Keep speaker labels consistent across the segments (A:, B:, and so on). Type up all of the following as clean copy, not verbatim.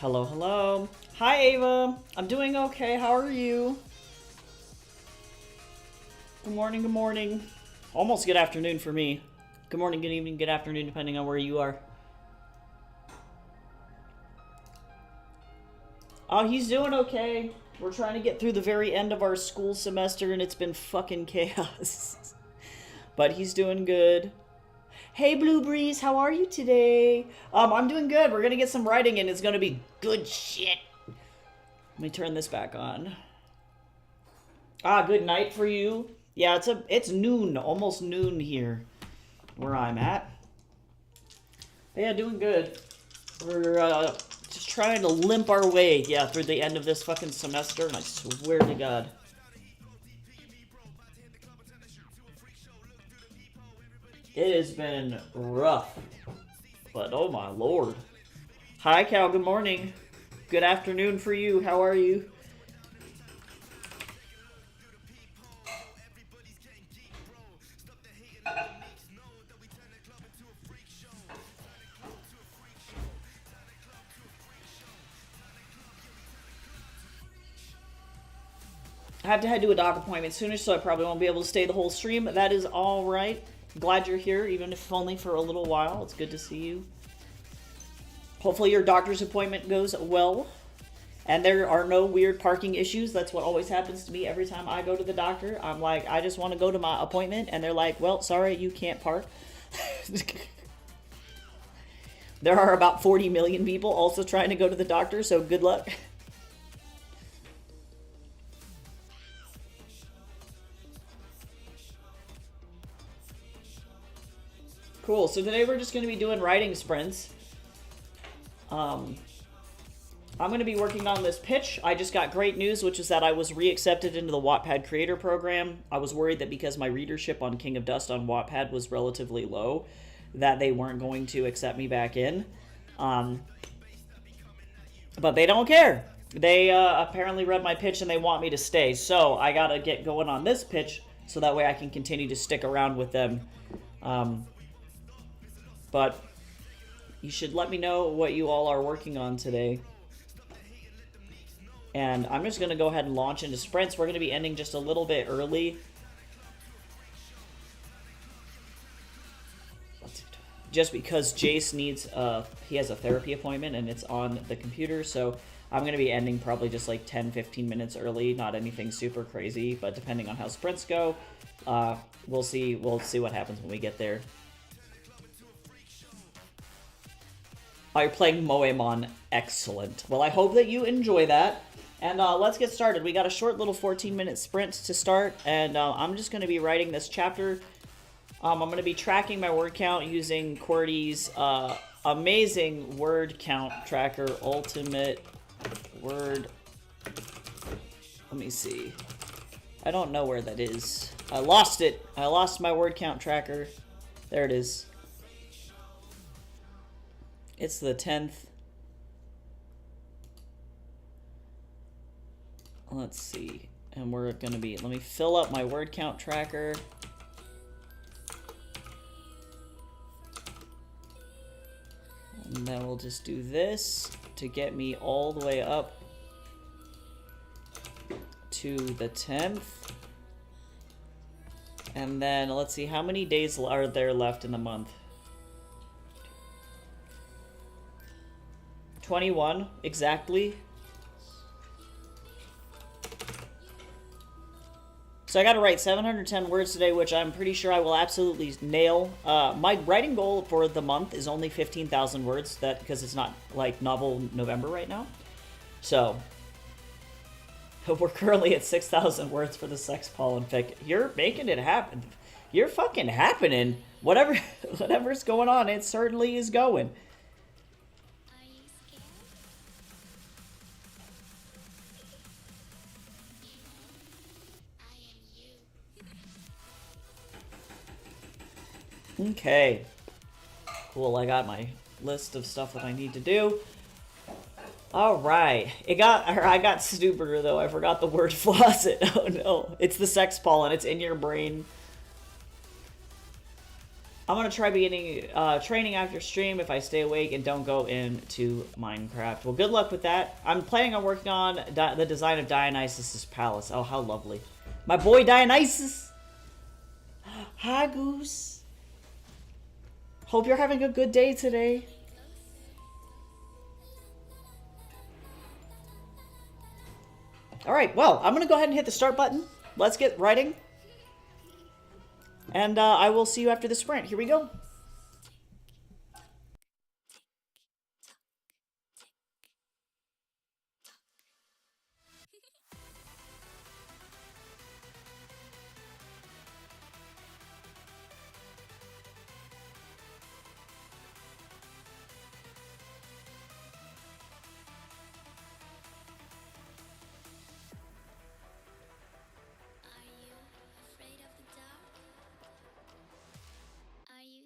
A: Hello, hello. Hi, Ava. I'm doing okay. How are you? Good morning, good morning. Almost good afternoon for me. Good morning, good evening, good afternoon, depending on where you are. Oh, he's doing okay. We're trying to get through the very end of our school semester, and it's been fucking chaos. But he's doing good. Hey, Blue Breeze, how are you today? I'm doing good. We're gonna get some writing in. It's gonna be good shit. Let me turn this back on. Good night for you. Yeah, it's noon, almost noon here, where I'm at. But yeah, doing good. We're just trying to limp our way, through the end of this fucking semester, and I swear to God. It has been rough, but oh my lord. Hi, Cal, good morning. Good afternoon for you, how are you? I have to head to a doc appointment sooner, so I probably won't be able to stay the whole stream. That is all right. Glad you're here, even if only for a little while. It's good to see you. Hopefully your doctor's appointment goes well. And there are no weird parking issues. That's what always happens to me every time I go to the doctor. I'm like, I just want to go to my appointment. And they're like, well, sorry, you can't park. There are about 40 million people also trying to go to the doctor, so good luck. Cool, so today we're just going to be doing writing sprints. I'm going to be working on this pitch. I just got great news, which is that I was reaccepted into the Wattpad creator program. I was worried that because my readership on King of Dust on Wattpad was relatively low, that they weren't going to accept me back in. But they don't care. They apparently read my pitch and they want me to stay. So I got to get going on this pitch so that way I can continue to stick around with them. But you should let me know what you all are working on today. And I'm just going to go ahead and launch into sprints. We're going to be ending just a little bit early. Just because Jace needs, he has a therapy appointment and it's on the computer. So I'm going to be ending probably just like 10-15 minutes early. Not anything super crazy, but depending on how sprints go, we'll see what happens when we get there. Oh, you're playing Moemon. Excellent. Well, I hope that you enjoy that. And let's get started. We got a short little 14-minute sprint to start, and I'm just going to be writing this chapter. I'm going to be tracking my word count using QWERTY's amazing word count tracker, Ultimate Word. Let me see. I don't know where that is. I lost it. I lost my word count tracker. There it is. It's the 10th. Let's see. And we're going to be... Let me fill up my word count tracker. And then we'll just do this to get me all the way up to the 10th. And then let's see, how many days are there left in the month? 21, exactly. So I got to write 710 words today, which I'm pretty sure I will absolutely nail. My writing goal for the month is only 15,000 words, because it's not like novel November right now. So we're currently at 6,000 words for the Sex Pollen fic. You're making it happen. You're fucking happening. Whatever's going on, it certainly is going. Okay. Cool, I got my list of stuff that I need to do. Alright. I got stupider though. I forgot the word faucet. Oh no. It's the sex pollen. It's in your brain. I'm gonna try beginning training after stream if I stay awake and don't go into Minecraft. Well, good luck with that. I'm planning on working on the design of Dionysus's palace. Oh, how lovely. My boy Dionysus! Hi, Goose. Hope you're having a good day today. Alright, well, I'm gonna go ahead and hit the start button. Let's get writing. And I will see you after the sprint. Here we go.
B: Are you afraid of the dark? Are you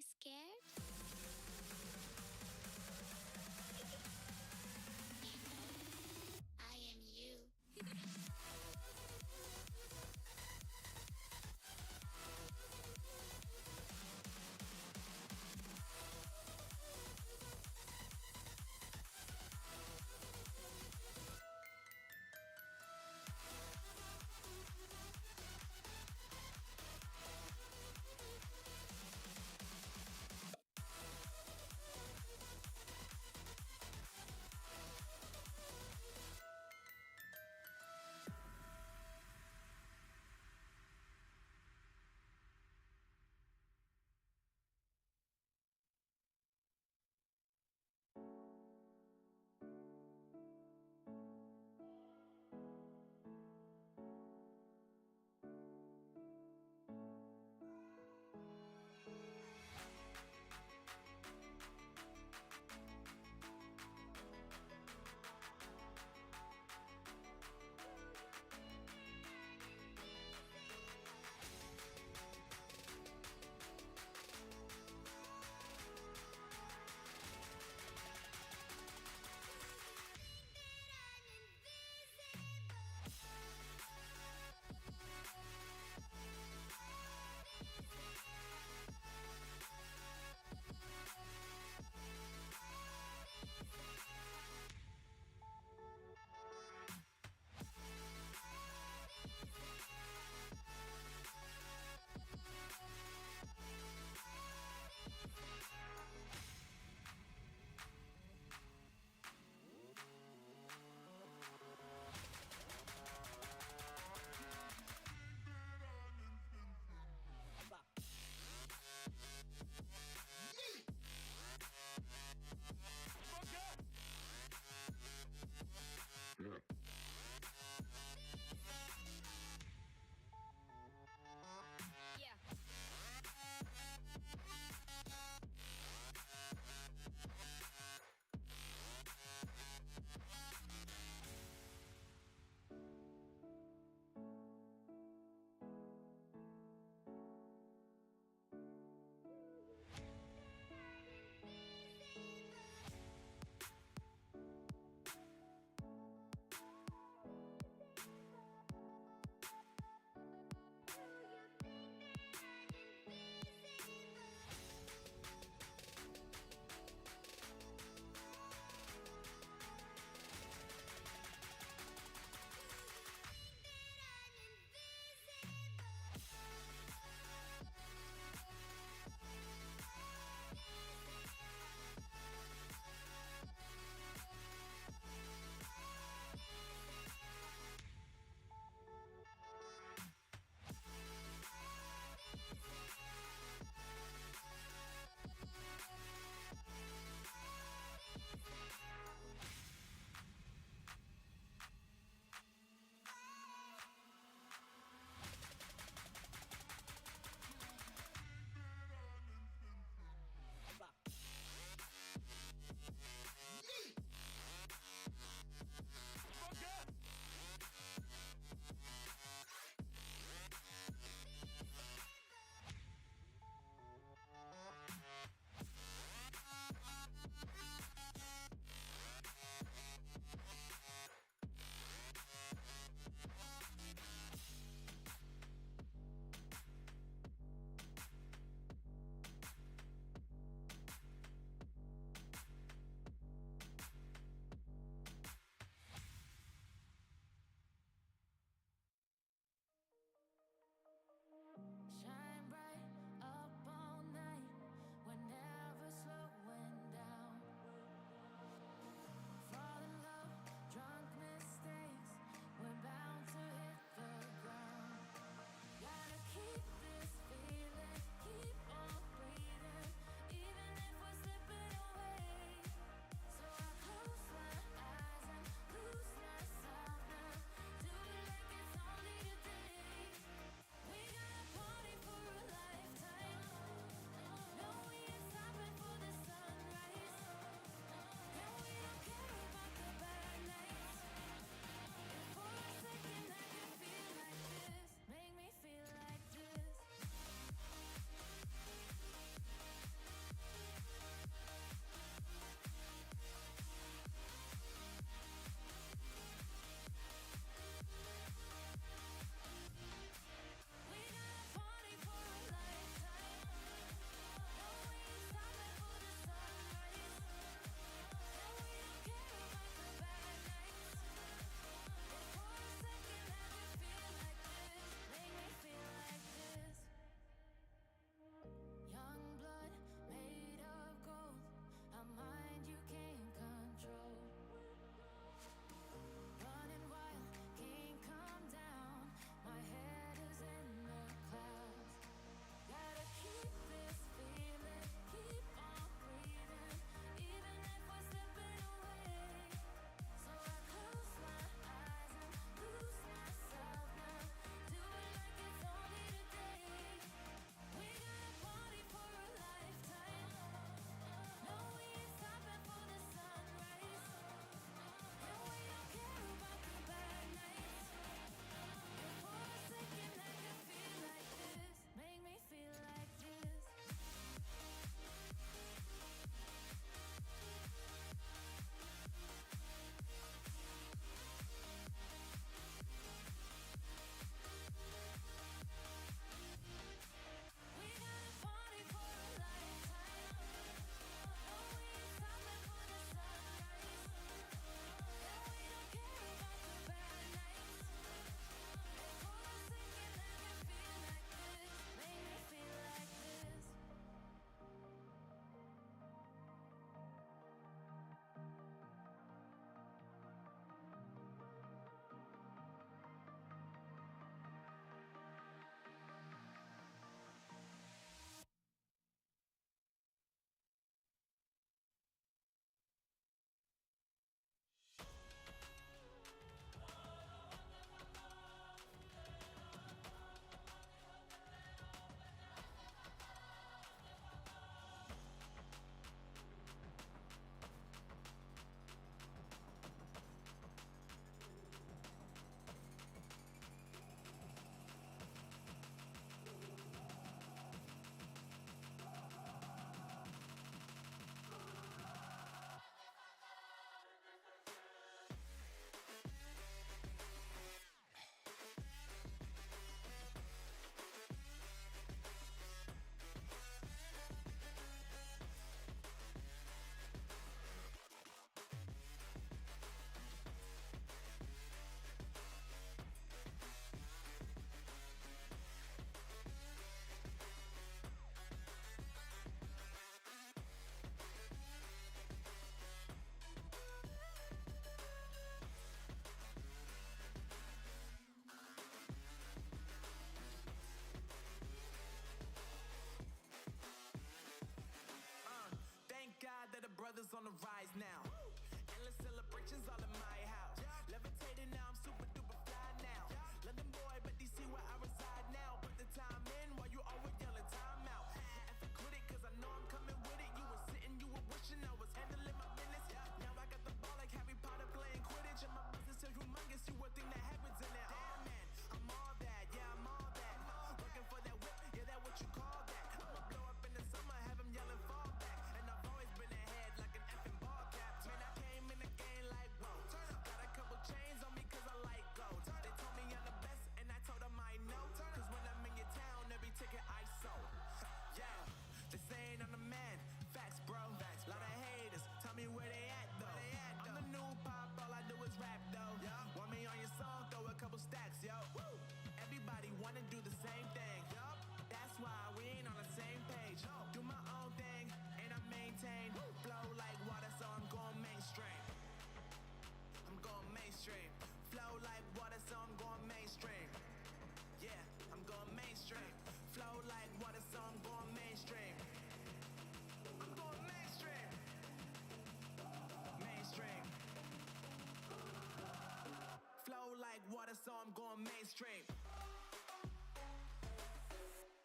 B: mainstream.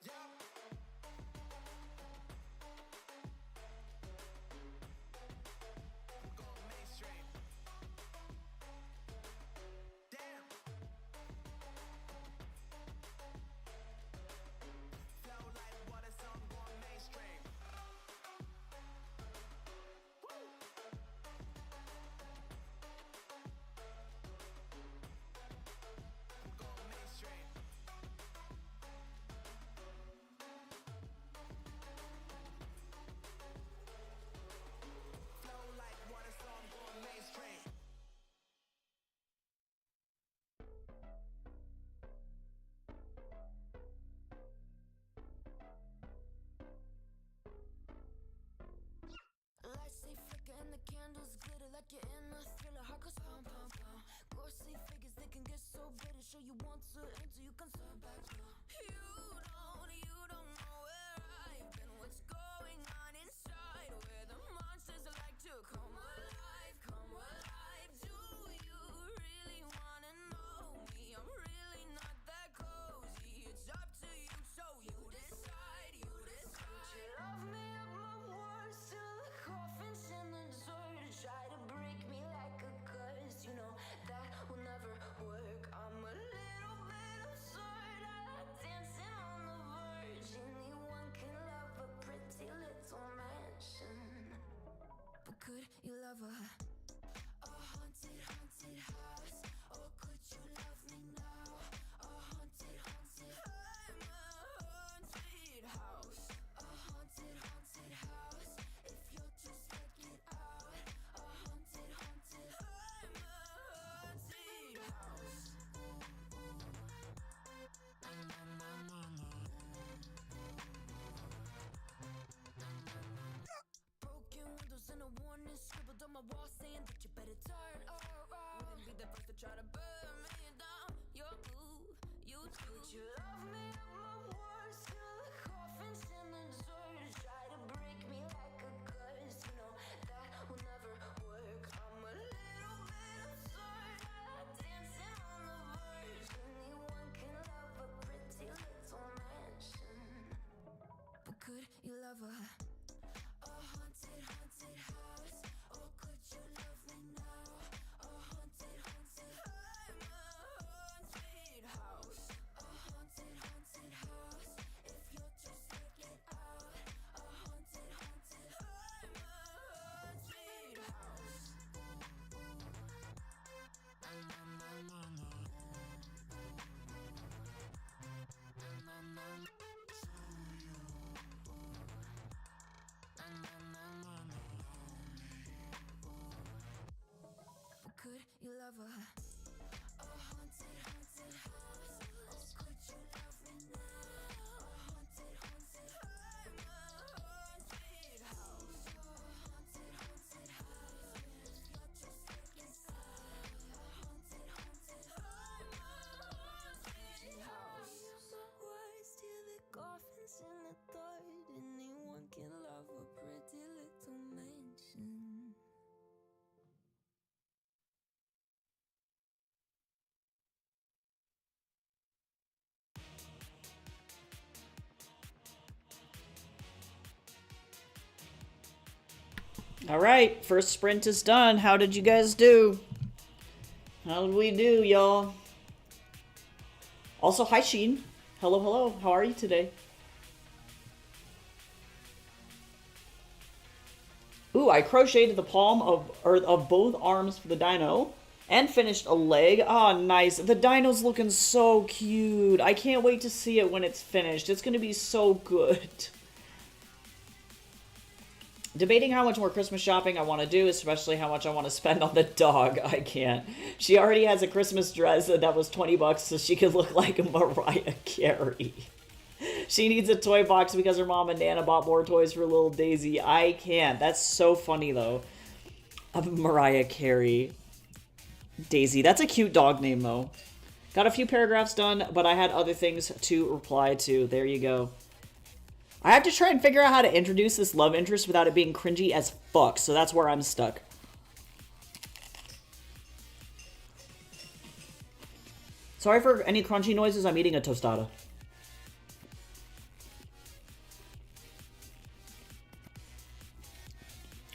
B: Yeah. I'm going mainstream. Damn. Flow like water, so I'm going mainstream. Woo. I'm going mainstream. Flow like water, so I'm going mainstream.
C: Lights stay flicker and the candles glitter like you're in a thriller. Heart goes pound, pound, pound. Ghostly figures, they can get so bitter. Sure you want to enter, you can turn back now. You don't know where I've been. What's going on inside? Where the monsters like to come alive, come alive. Do you really wanna know me? I'm really not that cozy. It's up to you, so you decide, you decide. Would you love me at my worst till the coffin's in the dirt? Try to break me like a curse, you know that will never work. I'm a little bit absurd. I like dancing on the verge. Anyone can love a pretty little mansion, but could you love a haunted, haunted house? Or could you love me now? A haunted, haunted. I'm a haunted house. A haunted, haunted house. If you'll just check it out. A haunted, haunted. I'm a haunted house. Broken windows and a warning scribbled on my wall saying that you better turn around. Wouldn't be the first to try to burn me down. Your move, you do. Would you love me at my worst till the coffin's in the dirt? Try to break me like a curse. You know that will never work. I'm a little bit absurd. I like dancing on the verge. Anyone can love a pretty little mansion, but could you love a haunted, haunted house? Or could you love me now? A haunted, haunted. I'm a haunted house. A haunted, haunted house. If you'll just check it out. A haunted, haunted. I'm a haunted house. But could you love a haunted, haunted house? Or could you love me now? A haunted, haunted. I'm a haunted house. A haunted, haunted house. If you're just taking side. A haunted, haunted. I'm a haunted house. My words till the coffin's in the third. Anyone can love a pretty little mansion.
A: All right, first sprint is done. How did you guys do? How did we do, y'all? Also, hi Sheen. Hello, hello. How are you today? Ooh, I crocheted the palm of both arms for the dino and finished a leg. Ah, nice. The dino's looking so cute. I can't wait to see it when it's finished. It's going to be so good. Debating how much more Christmas shopping I want to do, especially how much I want to spend on the dog. I can't. She already has a Christmas dress that was 20 bucks so she could look like Mariah Carey. She needs a toy box because her mom and Nana bought more toys for little Daisy. I can't. That's so funny, though. Of Mariah Carey. Daisy. That's a cute dog name, though. Got a few paragraphs done, but I had other things to reply to. There you go. I have to try and figure out how to introduce this love interest without it being cringy as fuck, so that's where I'm stuck. Sorry for any crunchy noises. I'm eating a tostada.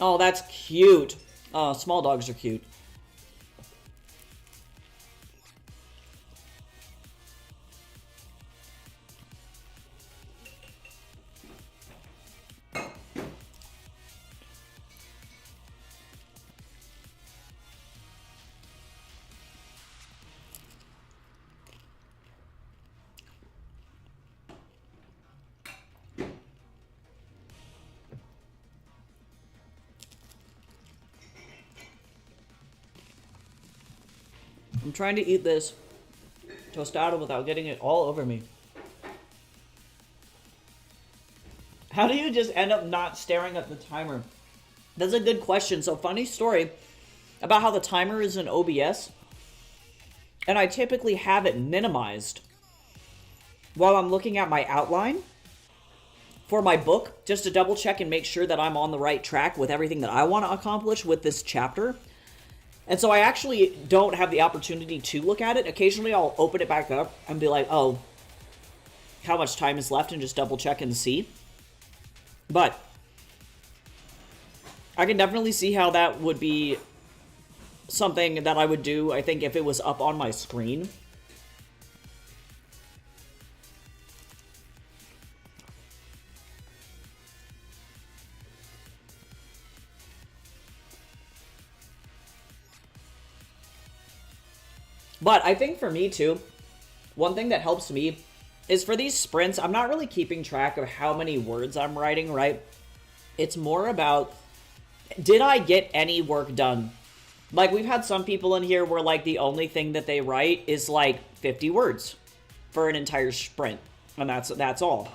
A: Oh, that's cute. Oh, small dogs are cute. I'm trying to eat this tostada without getting it all over me. How do you just end up not staring at the timer? That's a good question. So, funny story about how the timer is in OBS. And I typically have it minimized while I'm looking at my outline for my book, just to double check and make sure that I'm on the right track with everything that I want to accomplish with this chapter. And so I actually don't have the opportunity to look at it. Occasionally I'll open it back up and be like, oh, how much time is left, and just double check and see. But I can definitely see how that would be something that I would do, I think, if it was up on my screen. But I think for me too, one thing that helps me is for these sprints, I'm not really keeping track of how many words I'm writing, right? It's more about, did I get any work done? Like, we've had some people in here where, like, the only thing that they write is, like, 50 words for an entire sprint. And that's all.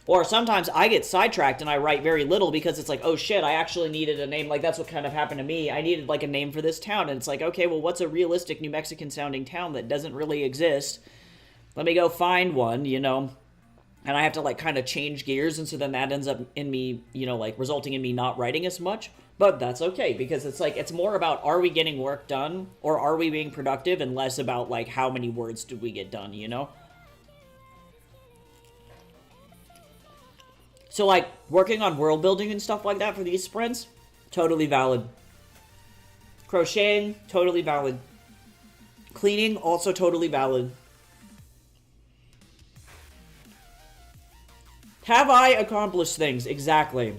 A: Or sometimes I get sidetracked and I write very little because it's like, oh shit, I actually needed a name. Like, that's what kind of happened to me. I needed, like, a name for this town. And it's like, okay, well, what's a realistic New Mexican sounding town that doesn't really exist? Let me go find one, you know? And I have to, like, kind of change gears. And so then that ends up in me, you know, like, resulting in me not writing as much. But that's okay, because it's like, it's more about, are we getting work done? Or are we being productive? And less about, like, how many words did we get done, you know? So, like, working on world building and stuff like that for these sprints, totally valid. Crocheting, totally valid. Cleaning, also totally valid. Have I accomplished things? Exactly.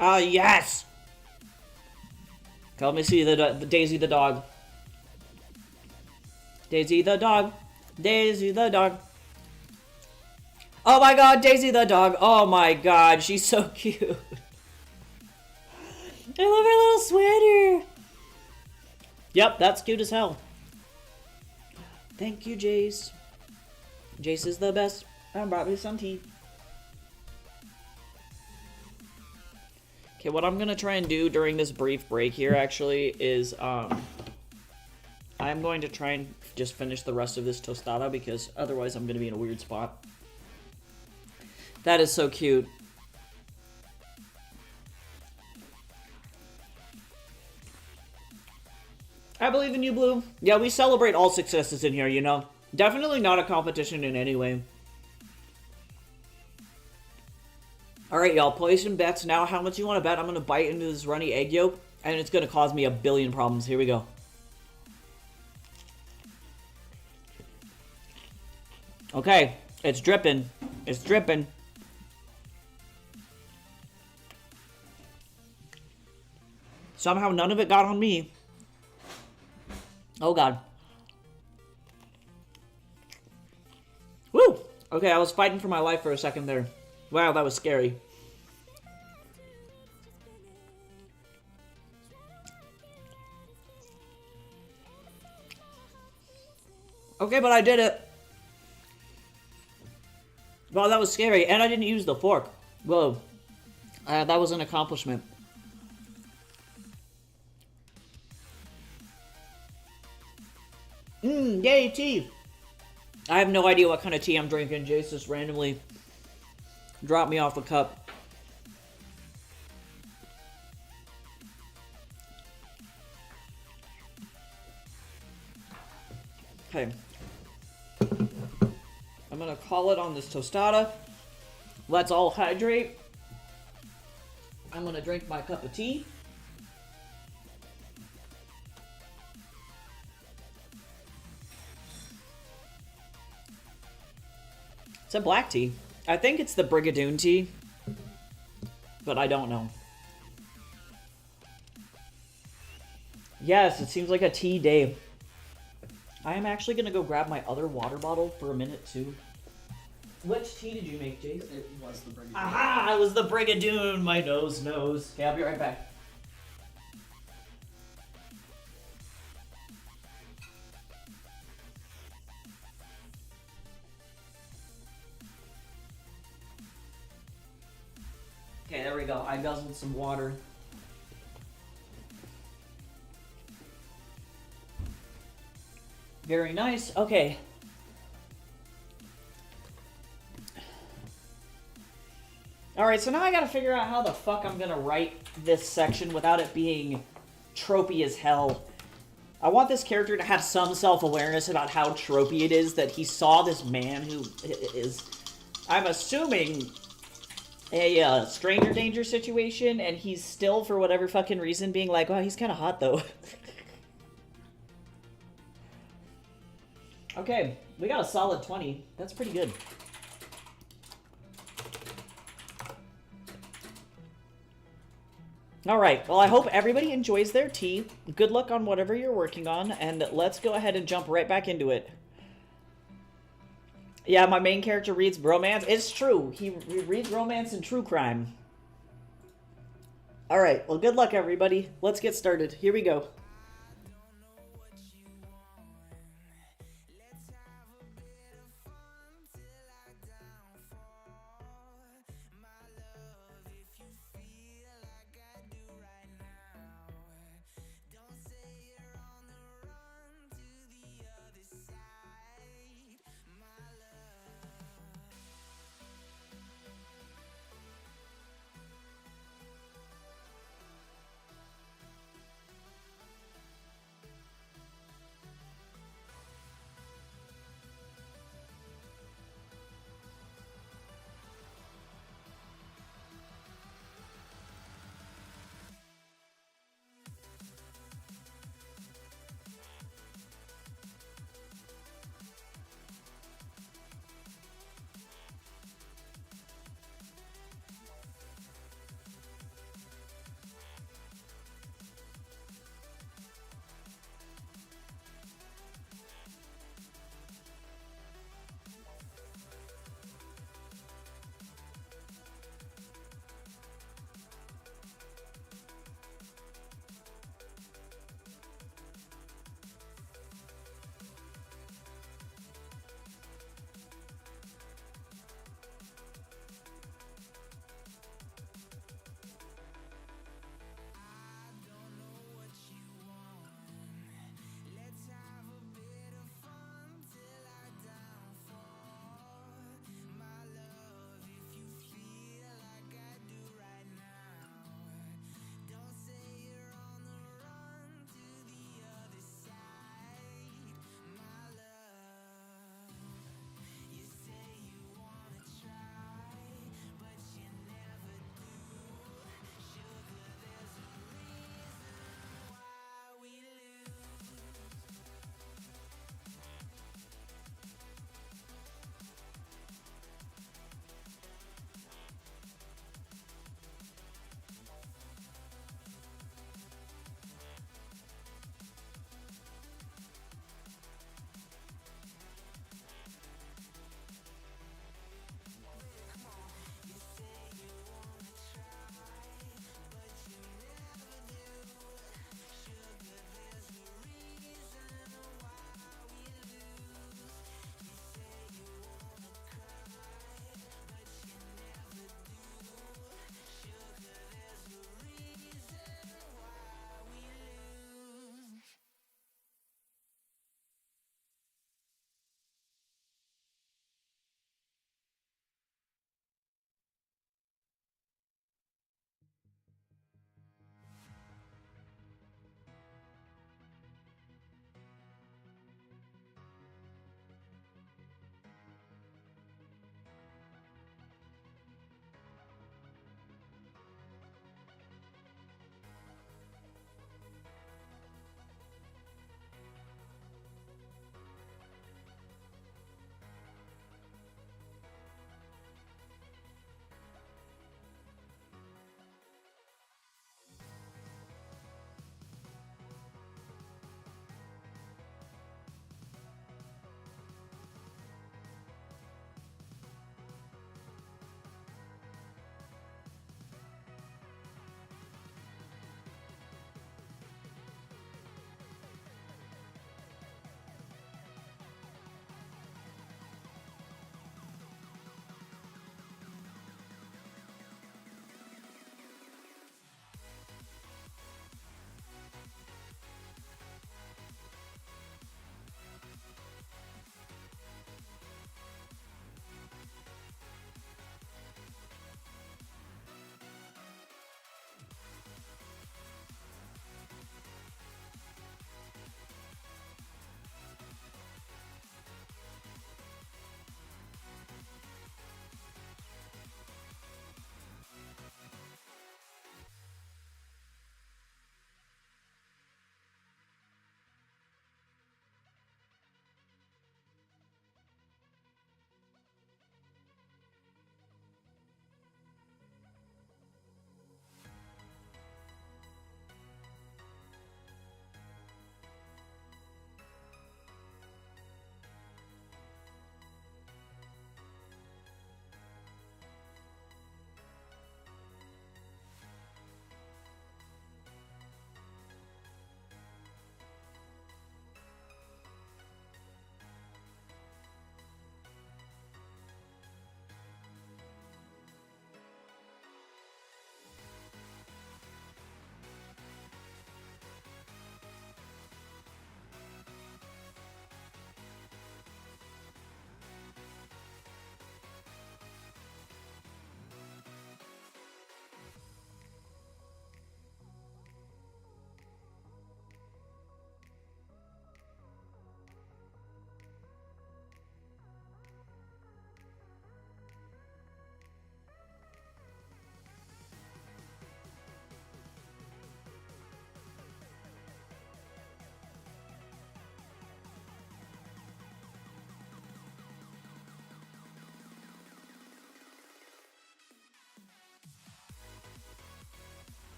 A: Yes! Let me see the Daisy the dog. Daisy the dog. Daisy the dog. Oh my god, Daisy the dog. Oh my god, she's so cute. I love her little sweater. Yep, that's cute as hell. Thank you, Jace. Jace is the best. I brought me some tea. Okay, what I'm gonna try and do during this brief break here, actually, is, I'm going to try and just finish the rest of this tostada, because otherwise I'm gonna be in a weird spot. That is so cute. I believe in you, Blue. Yeah, we celebrate all successes in here, you know? Definitely not a competition in any way. Alright, y'all, play some bets now. How much you want to bet? I'm going to bite into this runny egg yolk, and it's going to cause me a billion problems. Here we go. Okay, it's dripping. It's dripping. Somehow none of it got on me. Oh, God. Woo! Okay, I was fighting for my life for a second there. Wow, that was scary. Okay, but I did it. Wow, that was scary. And I didn't use the fork. Whoa. That was an accomplishment. Yay, tea! I have no idea what kind of tea I'm drinking. Jace just randomly dropped me off a cup. Okay. I'm gonna call it on this tostada. Let's all hydrate. I'm gonna drink my cup of tea. It's a black tea. I think it's the Brigadoon tea, but I don't know. Yes, it seems like a tea day. I am actually gonna go grab my other water bottle for a minute too. Which tea did you make, Jace?
D: It was the Brigadoon.
A: Aha! It was the Brigadoon! My nose knows. Okay, I'll be right back. Okay, there we go. I guzzled some water. Very nice. Okay. Alright, so now I gotta figure out how the fuck I'm gonna write this section without it being tropey as hell. I want this character to have some self-awareness about how tropey it is that he saw this man who is, I'm assuming, a stranger danger situation, and he's still, for whatever fucking reason, being like, oh, he's kind of hot, though. Okay, we got a solid 20. That's pretty good. Alright, well I hope everybody enjoys their tea. Good luck on whatever you're working on, and let's go ahead and jump right back into it. Yeah, my main character reads romance. It's true. He reads romance and true crime. Alright, well good luck everybody. Let's get started. Here we go.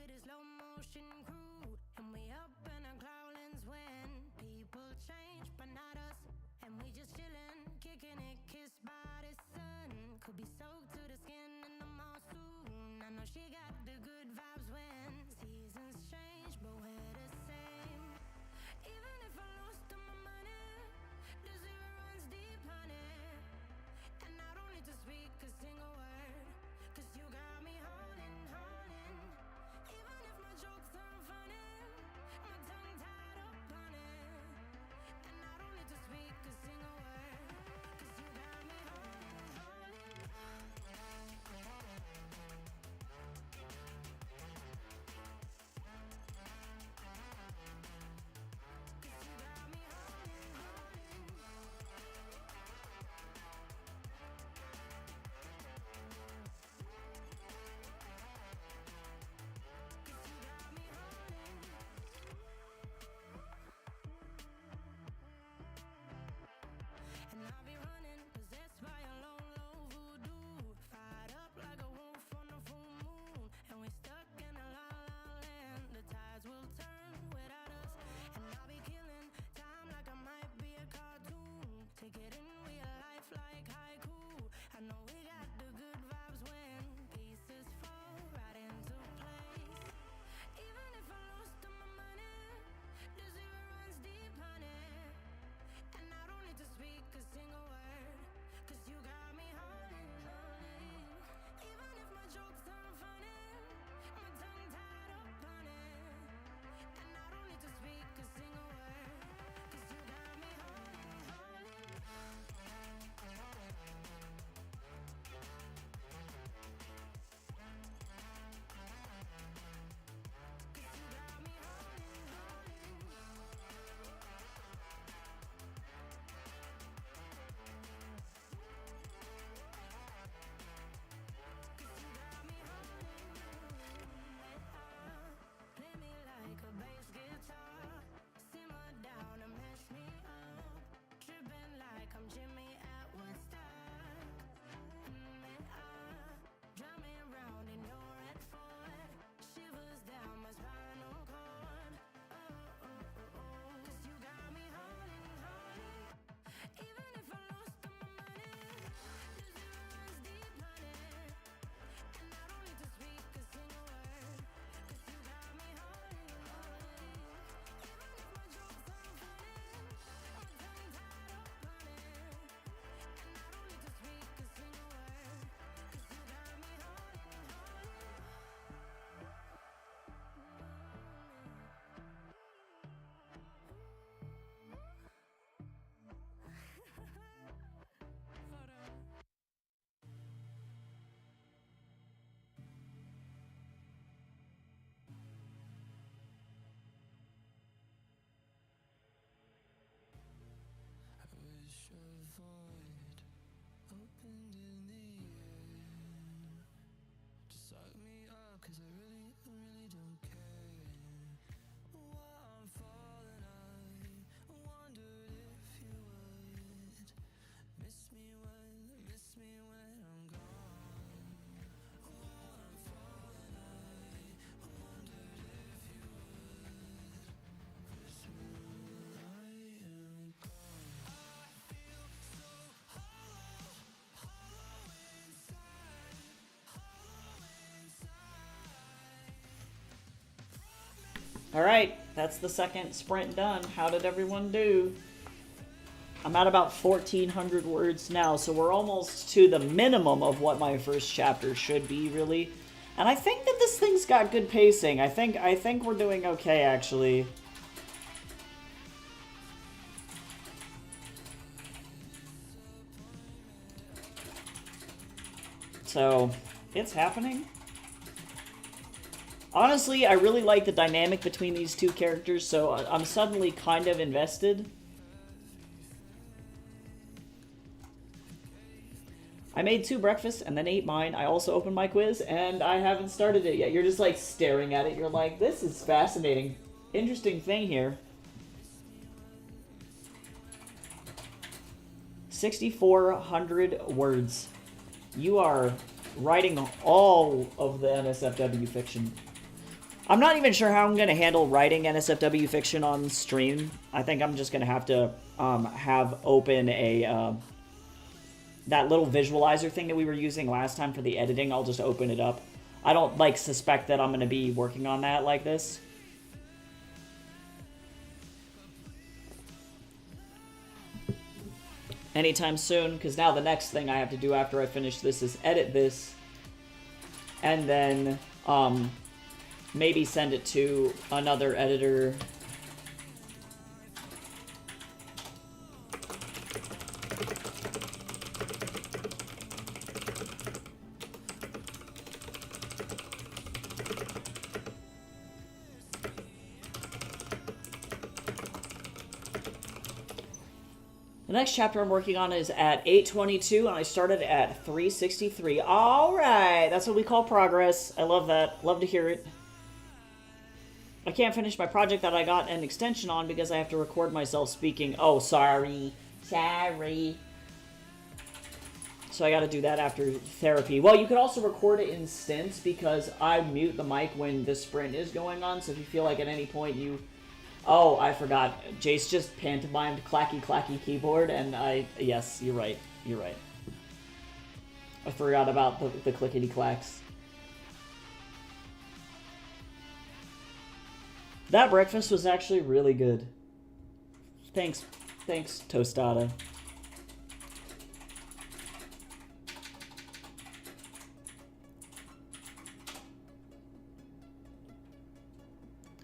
C: with a slow motion crew. And we up in our growlings when people change, but not us. And we just chillin', kicking it, kissed by the sun. Could be soaked to the skin in the mall soon. I know she got the good vibes when seasons change, but we're the same. Even if I lost all my money, the zero runs deep, honey. And I don't need to speak a single word, 'cause you got me holding, holding. Even if my jokes aren't funny, my tongue tied up on it. And I don't need to speak a single word, 'cause you got me holding, holding. 'Cause you got me holding, holding. And I'll be running, possessed by a low, low voodoo. Fired up like a wolf on a full moon. And we're stuck in a la la land. The tides will turn without us. And I'll be killing time like I might be a cartoon. Take it in real life like haiku. I know we got the good vibes when pieces fall right into place. Even if I lost all my money, the zero runs deep, honey. And I don't need to speak a single word, 'cause you got me holding, holding. Even if my jokes aren't funny, my tongue tied up on it. And I don't need to speak a single word, 'cause you got me holding, holding. 'Cause you got me holding, holding. Play me like a bass guitar, simmer down and mess me up, tripping like I'm Jimmy at Woodstock. Drumming round in your red Ford, shivers down my spinal cord. Oh, oh, oh, oh. 'Cause you got me holding, holding. Even if I lost all my money, the zero runs deep, honey. And I don't need to speak a single word, 'cause you got me holding, holding. Even if my jokes aren't funny, my tongue tied up on it. And I don't need to speak a single word, 'cause you got me holding, holding.
D: I wish a void opened in the air to suck me up, 'cause I really don't care. While I'm falling, I wondered if you would miss me when I'm gone. While I'm falling, I wondered if you would miss me when I am gone. I feel so hollow, hollow inside, hollow inside.
A: All right, that's the second sprint done. How did everyone do? I'm at about 1,400 words now, so we're almost to the minimum of what my first chapter should be, really. And I think that this thing's got good pacing. I think we're doing okay, actually. So, it's happening. Honestly, I really like the dynamic between these two characters, so I'm suddenly kind of invested. I made 2 breakfasts and then ate mine. I also opened my quiz, and I haven't started it yet. You're just, like, staring at it. You're like, this is fascinating. Interesting thing here. 6,400 words. You are writing all of the NSFW fiction. I'm not even sure how I'm going to handle writing NSFW fiction on stream. I think I'm just going to have to have open a that little visualizer thing that we were using last time for the editing. I'll just open it up. I don't like suspect that I'm going to be working on that like this. Anytime soon, because now the next thing I have to do after I finish this is edit this and then maybe send it to another editor. The next chapter I'm working on is at 822, and I started at 363. All right, that's what we call progress. I love that. Love to hear it. I can't finish my project that I got an extension on because I have to record myself speaking. Oh, sorry. Sorry. So I got to do that after therapy. Well, you could also record it in stints because I mute the mic when the sprint is going on. So if you feel like at any point you... Oh, I forgot. Jace just pantomimed clacky clacky keyboard, and yes, you're right. You're right. I forgot about the clickety clacks. That breakfast was actually really good. Thanks, Tostada.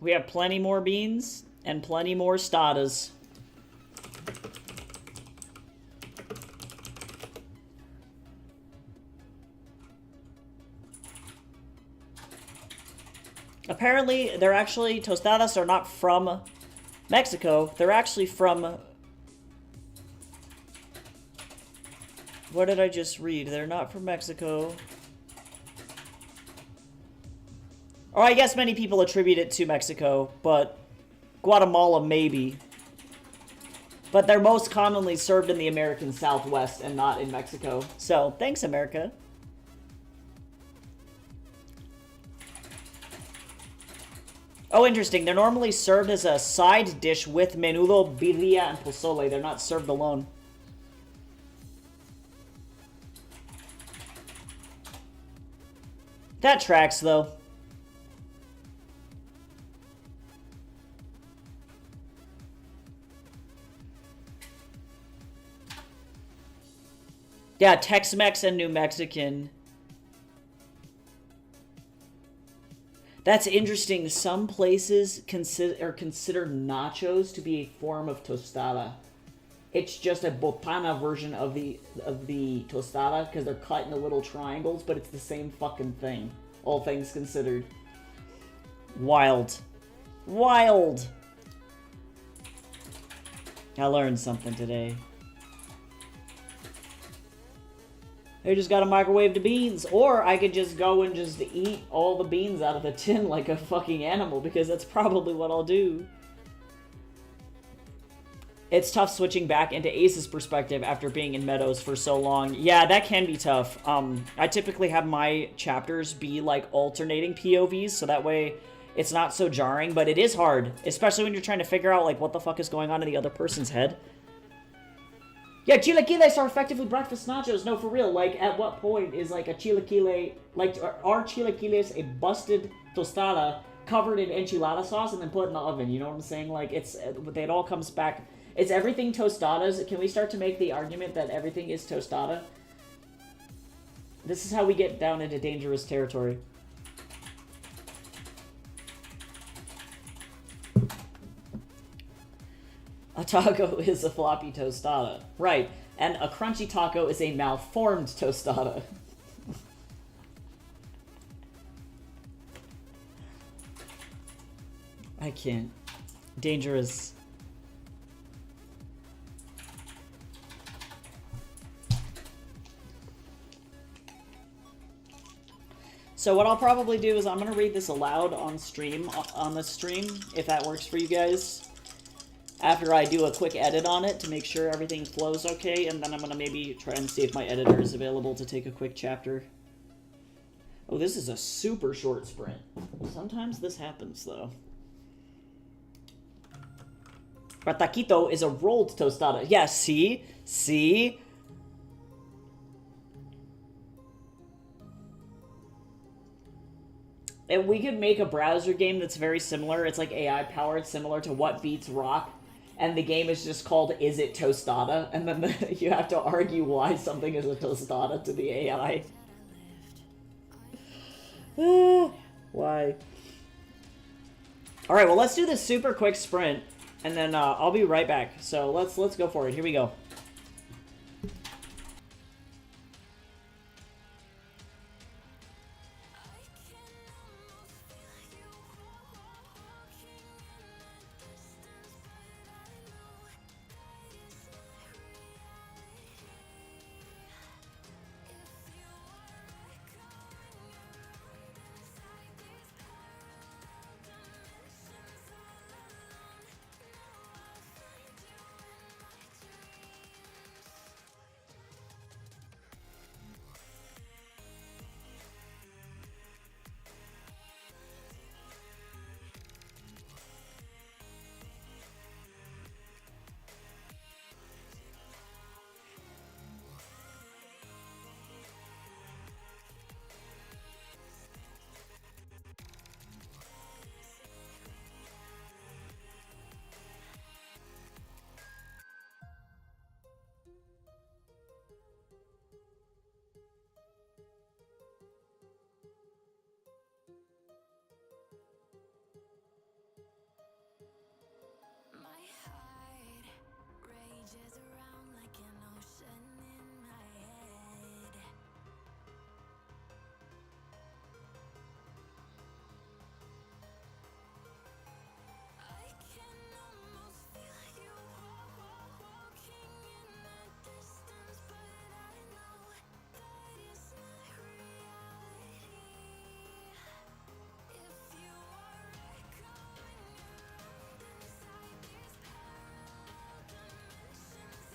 A: We have plenty more beans and plenty more stadas. Apparently, they're actually, tostadas are not from Mexico. They're actually from... What did I just read? They're not from Mexico. Or I guess many people attribute it to Mexico, but Guatemala maybe. But they're most commonly served in the American Southwest and not in Mexico. So, thanks, America. Oh, interesting. They're normally served as a side dish with menudo, birria, and pozole. They're not served alone. That tracks, though. Yeah, Tex-Mex and New Mexican. That's interesting. Some places consider nachos to be a form of tostada. It's just a botana version of the tostada because they're cut into little triangles, but it's the same fucking thing. All things considered. Wild. Wild! I learned something today. I just gotta microwave the beans. Or I could just go and just eat all the beans out of the tin like a fucking animal, because that's probably what I'll do. It's tough switching back into Ace's perspective after being in Meadows for so long. Yeah, that can be tough. I typically have my chapters be like alternating POVs, so that way it's not so jarring, but it is hard, especially when you're trying to figure out like what the fuck is going on in the other person's head. Yeah, chilaquiles are effectively breakfast nachos. No, for real. Like, at what point is, like, a chilaquile... Like, are chilaquiles a busted tostada covered in enchilada sauce and then put in the oven? You know what I'm saying? Like, it all comes back... It's everything tostadas. Can we start to make the argument that everything is tostada? This is how we get down into dangerous territory. A taco is a floppy tostada. Right. And a crunchy taco is a malformed tostada. I can't. Dangerous. So what I'll probably do is I'm going to read this aloud on stream, on the stream, if that works for you guys. After I do a quick edit on it to make sure everything flows okay, and then I'm going to maybe try and see if my editor is available to take a quick chapter. Oh, this is a super short sprint. Sometimes this happens, though. But taquito is a rolled tostada. Yeah, see? See? And we could make a browser game that's very similar. It's like AI powered, similar to What Beats Rock. And the game is just called Is It Tostada? And then you have to argue why something is a tostada to the AI. Why? Alright, well, let's do this super quick sprint. And then I'll be right back. So let's go for it. Here we go.
C: My heart rages around like an ocean in my head. I can almost feel you walking in the distance, but I know that it's not reality. If you are echoing around inside these parallel dimensions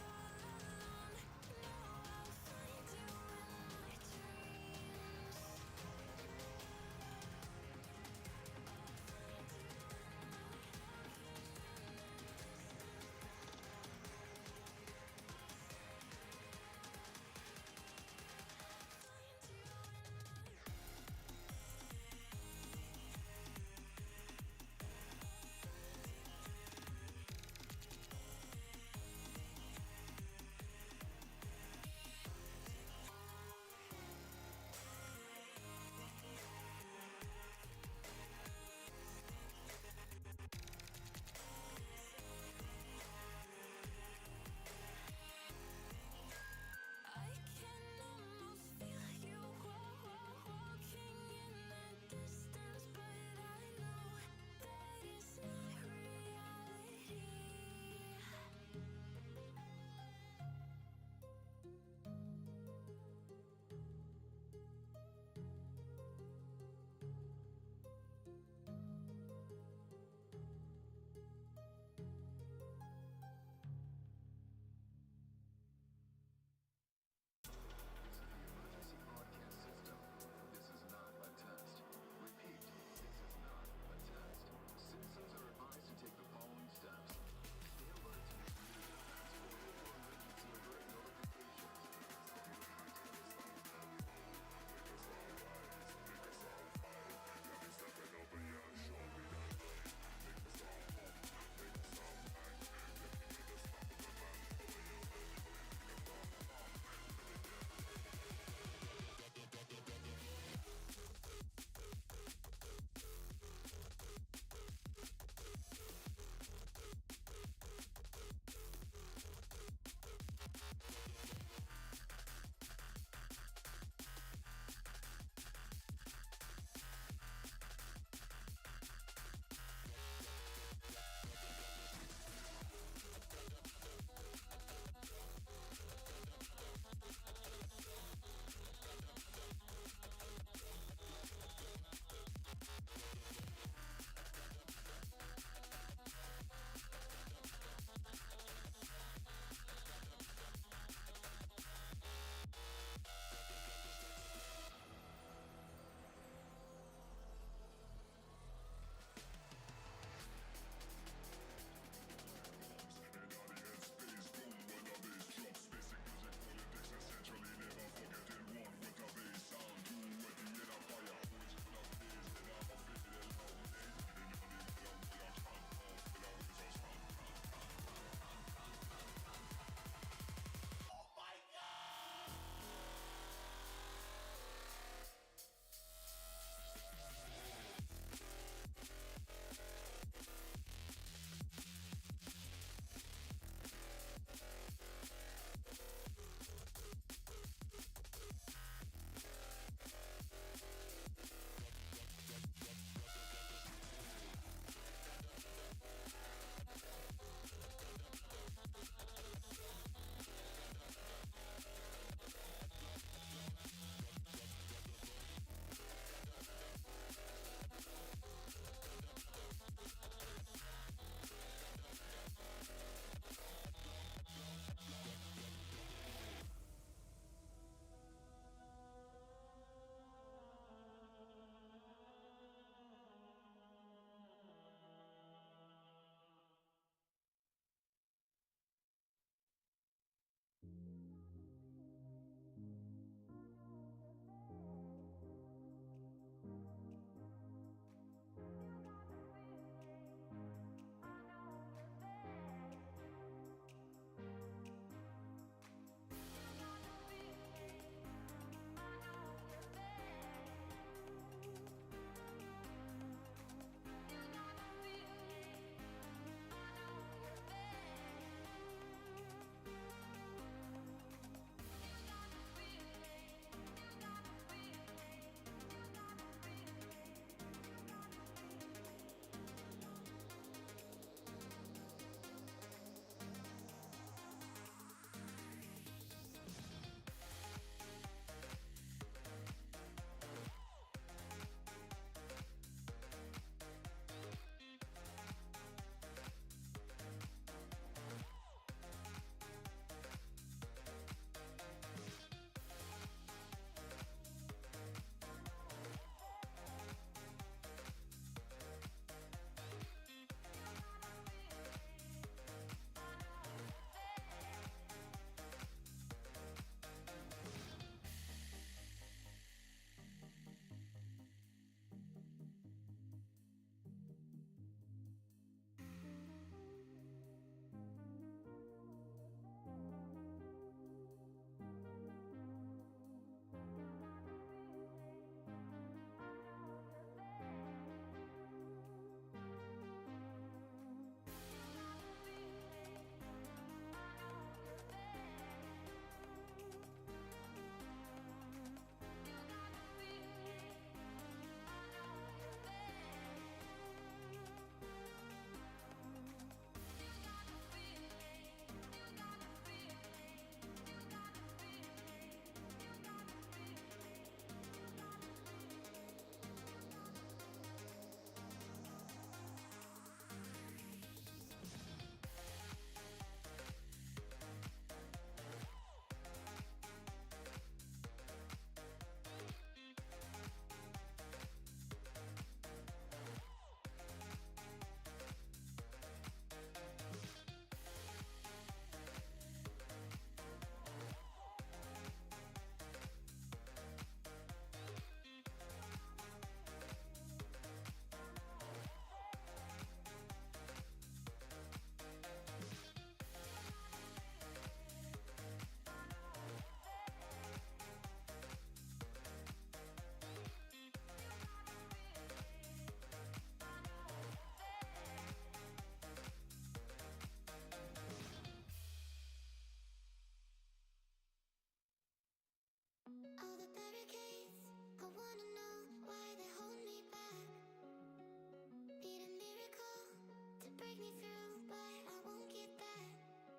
C: break me through, but I won't get that.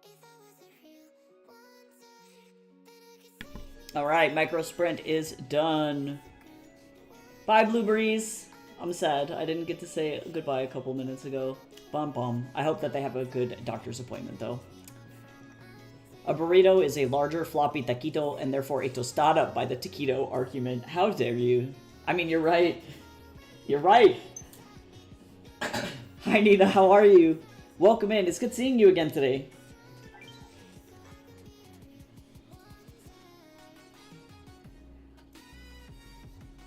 C: If I was a real wonder, then I could save me.
A: All right, micro sprint is done. Bye, Blueberries. I'm sad. I didn't get to say goodbye a couple minutes ago. Bum bum. I hope that they have a good doctor's appointment, though. A burrito is a larger floppy taquito and therefore a tostada by the taquito argument. How dare you? I mean, you're right. You're right. Hi, Nina. How are you? Welcome in. It's good seeing you again today.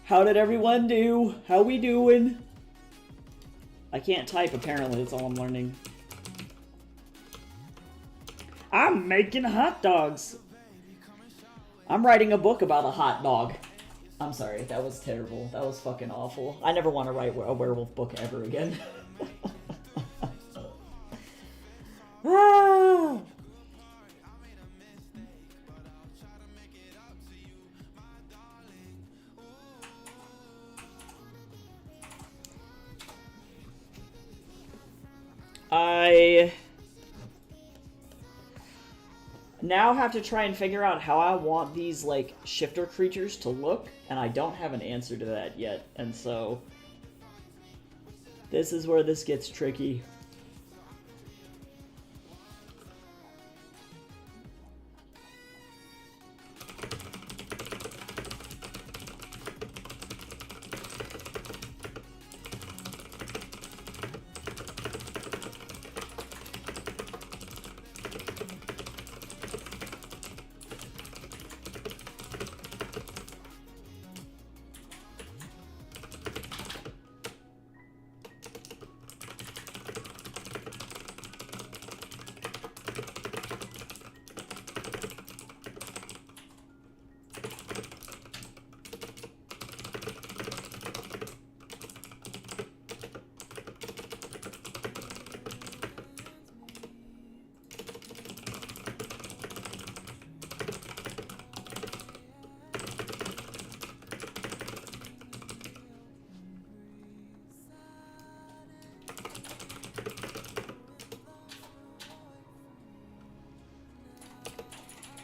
A: How did everyone do? How we doing? I can't type, apparently. That's all I'm learning. I'm making hot dogs. I'm writing a book about a hot dog. I'm sorry, that was terrible. That was fucking awful. I never want to write a werewolf book ever again. Ah! I now have to try and figure out how I want these, like, shifter creatures to look, and I don't have an answer to that yet, and so this is where this gets tricky.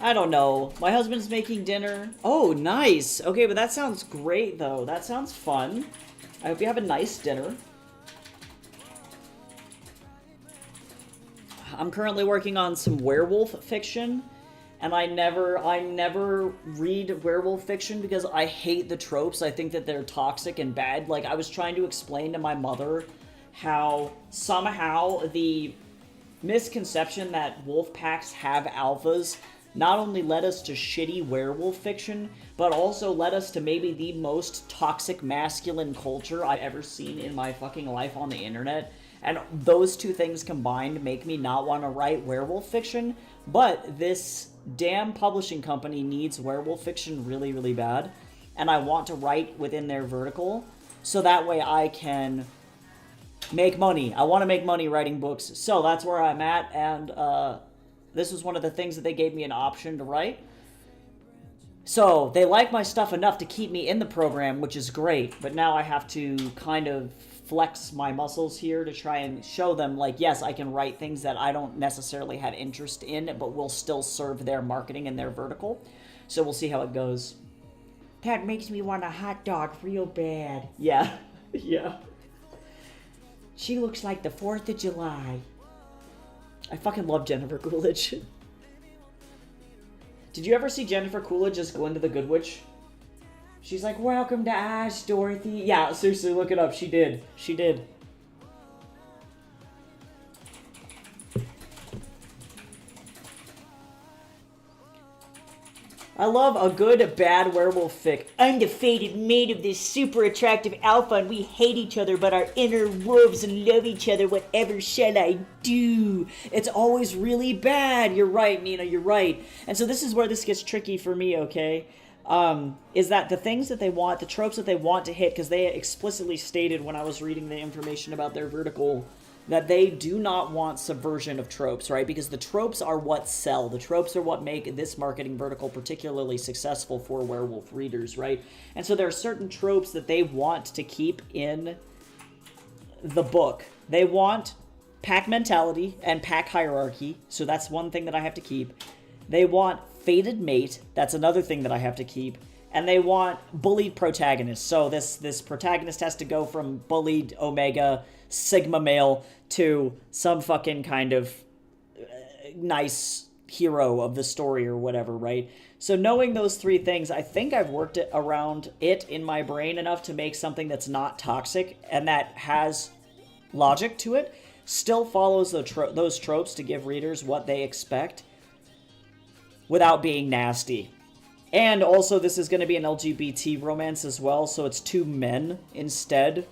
A: I don't know. My husband's making dinner. Oh, nice. Okay, but that sounds great, though. That sounds fun. I hope you have a nice dinner. I'm currently working on some werewolf fiction, and I never read werewolf fiction because I hate the tropes. I think that they're toxic and bad. Like, I was trying to explain to my mother how somehow the misconception that wolf packs have alphas not only led us to shitty werewolf fiction, but also led us to maybe the most toxic masculine culture I've ever seen in my fucking life on the internet. And those two things combined make me not want to write werewolf fiction, but this damn publishing company needs werewolf fiction really, really bad, and I want to write within their vertical, so that way I can make money. I want to make money writing books, so that's where I'm at, and this was one of the things that they gave me an option to write. So they like my stuff enough to keep me in the program, which is great, but now I have to kind of flex my muscles here to try and show them, like, yes, I can write things that I don't necessarily have interest in, but will still serve their marketing and their vertical. So we'll see how it goes. That makes me want a hot dog real bad. Yeah, yeah. She looks like the 4th of July. I fucking love Jennifer Coolidge. Did you ever see Jennifer Coolidge as Glinda the Good Witch? She's like, welcome to Oz, Dorothy. Yeah, seriously, look it up. She did. She did. I love a good, bad werewolf fic. I'm the fated mate of this super attractive alpha, and we hate each other, but our inner wolves and love each other. Whatever shall I do? It's always really bad. You're right, Nina, you're right. And so this is where this gets tricky for me, okay? Is that the things that they want, the tropes that they want to hit, because they explicitly stated when I was reading the information about their vertical that they do not want subversion of tropes, right? Because the tropes are what sell. The tropes are what make this marketing vertical particularly successful for werewolf readers, right? And so there are certain tropes that they want to keep in the book. They want pack mentality and pack hierarchy, so that's one thing that I have to keep. They want fated mate, that's another thing that I have to keep. And they want bullied protagonist, so this protagonist has to go from bullied Omega Sigma male to some fucking kind of nice hero of the story or whatever, right? So knowing those three things, I think I've worked it around it in my brain enough to make something that's not toxic and that has logic to it, still follows those tropes to give readers what they expect without being nasty. And also, this is going to be an LGBT romance as well, so it's two men instead.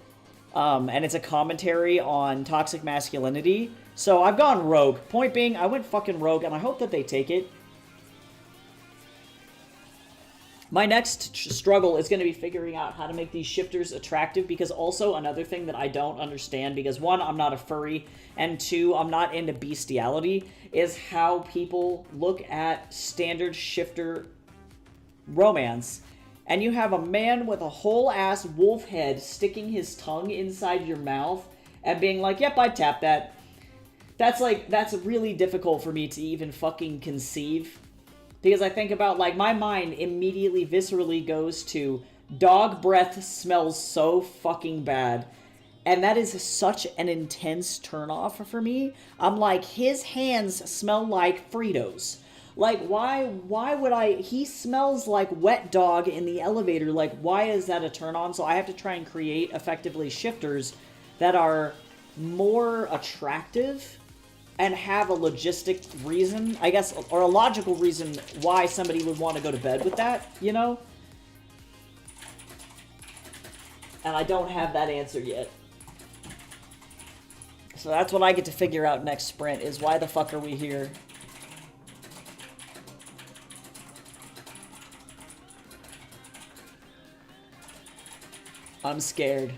A: And it's a commentary on toxic masculinity. So I've gone rogue. Point being, I went fucking rogue, and I hope that they take it. My next struggle is going to be figuring out how to make these shifters attractive, because also another thing that I don't understand, because one, I'm not a furry, and two, I'm not into bestiality, is how people look at standard shifter romance, and you have a man with a whole ass wolf head sticking his tongue inside your mouth and being like, yep, I tapped that. That's really difficult for me to even fucking conceive. Because I think about, like, my mind immediately, viscerally goes to dog breath smells so fucking bad. And that is such an intense turnoff for me. I'm like, his hands smell like Fritos. Like, why would I... He smells like wet dog in the elevator. Like, why is that a turn on? So I have to try and create, effectively, shifters that are more attractive and have a logistic reason, I guess, or a logical reason why somebody would want to go to bed with that, you know? And I don't have that answer yet. So that's what I get to figure out next sprint, is why the fuck are we here? I'm scared.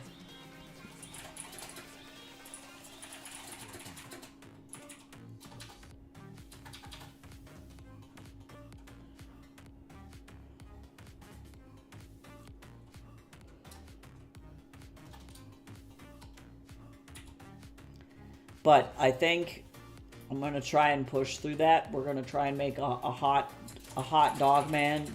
A: But I think I'm going to try and push through that. We're going to try and make a hot dog man.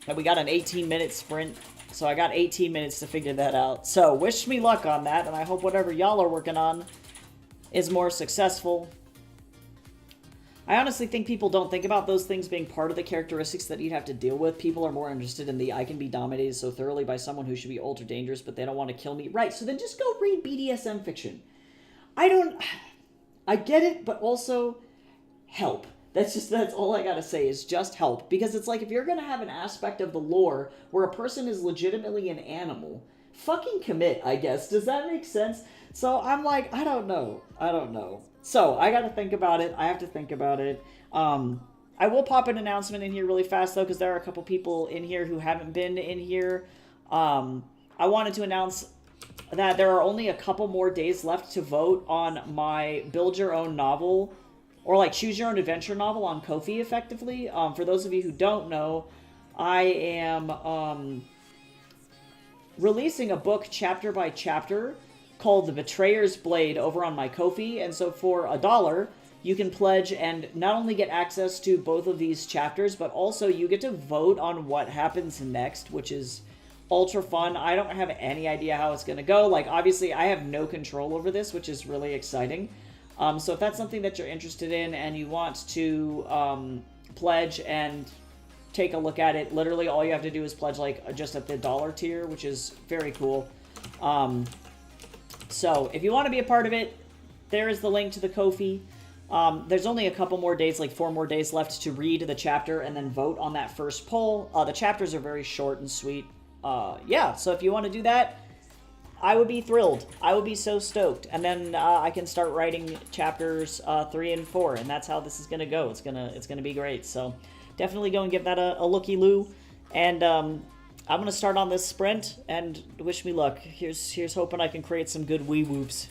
A: And we got an 18-minute sprint, so I got 18 minutes to figure that out. So wish me luck on that, and I hope whatever y'all are working on is more successful. I honestly think people don't think about those things being part of the characteristics that you'd have to deal with. People are more interested in the I can be dominated so thoroughly by someone who should be ultra dangerous, but they don't want to kill me. Right, so then just go read BDSM fiction. I get it, but also help. That's all I gotta say, is just help. Because it's like, if you're gonna have an aspect of the lore where a person is legitimately an animal, fucking commit, I guess. Does that make sense? So I'm like, I don't know. So I gotta think about it. I have to think about it. I will pop an announcement in here really fast, though, because there are a couple people in here who haven't been in here. I wanted to announce that there are only a couple more days left to vote on my Build Your Own Novel, or like Choose Your Own Adventure novel on Ko-fi, effectively. For those of you who don't know, I am releasing a book chapter by chapter called The Betrayer's Blade over on my Ko-fi, and so for $1, you can pledge and not only get access to both of these chapters, but also you get to vote on what happens next, which is ultra fun. I don't have any idea how it's going to go. Like, obviously, I have no control over this, which is really exciting. So if that's something that you're interested in and you want to pledge and take a look at it, literally all you have to do is pledge like just at the $1 tier, which is very cool. So if you want to be a part of it, there is the link to the Ko-fi. There's only a couple more days, like 4 more days left to read the chapter and then vote on that first poll. The chapters are very short and sweet. Yeah, so if you want to do that, I would be thrilled. I would be so stoked. And then I can start writing chapters 3 and 4, and that's how this is gonna go. It's gonna be great. So definitely go and give that a looky-loo. And I'm gonna start on this sprint, and wish me luck. Here's hoping I can create some good wee whoops.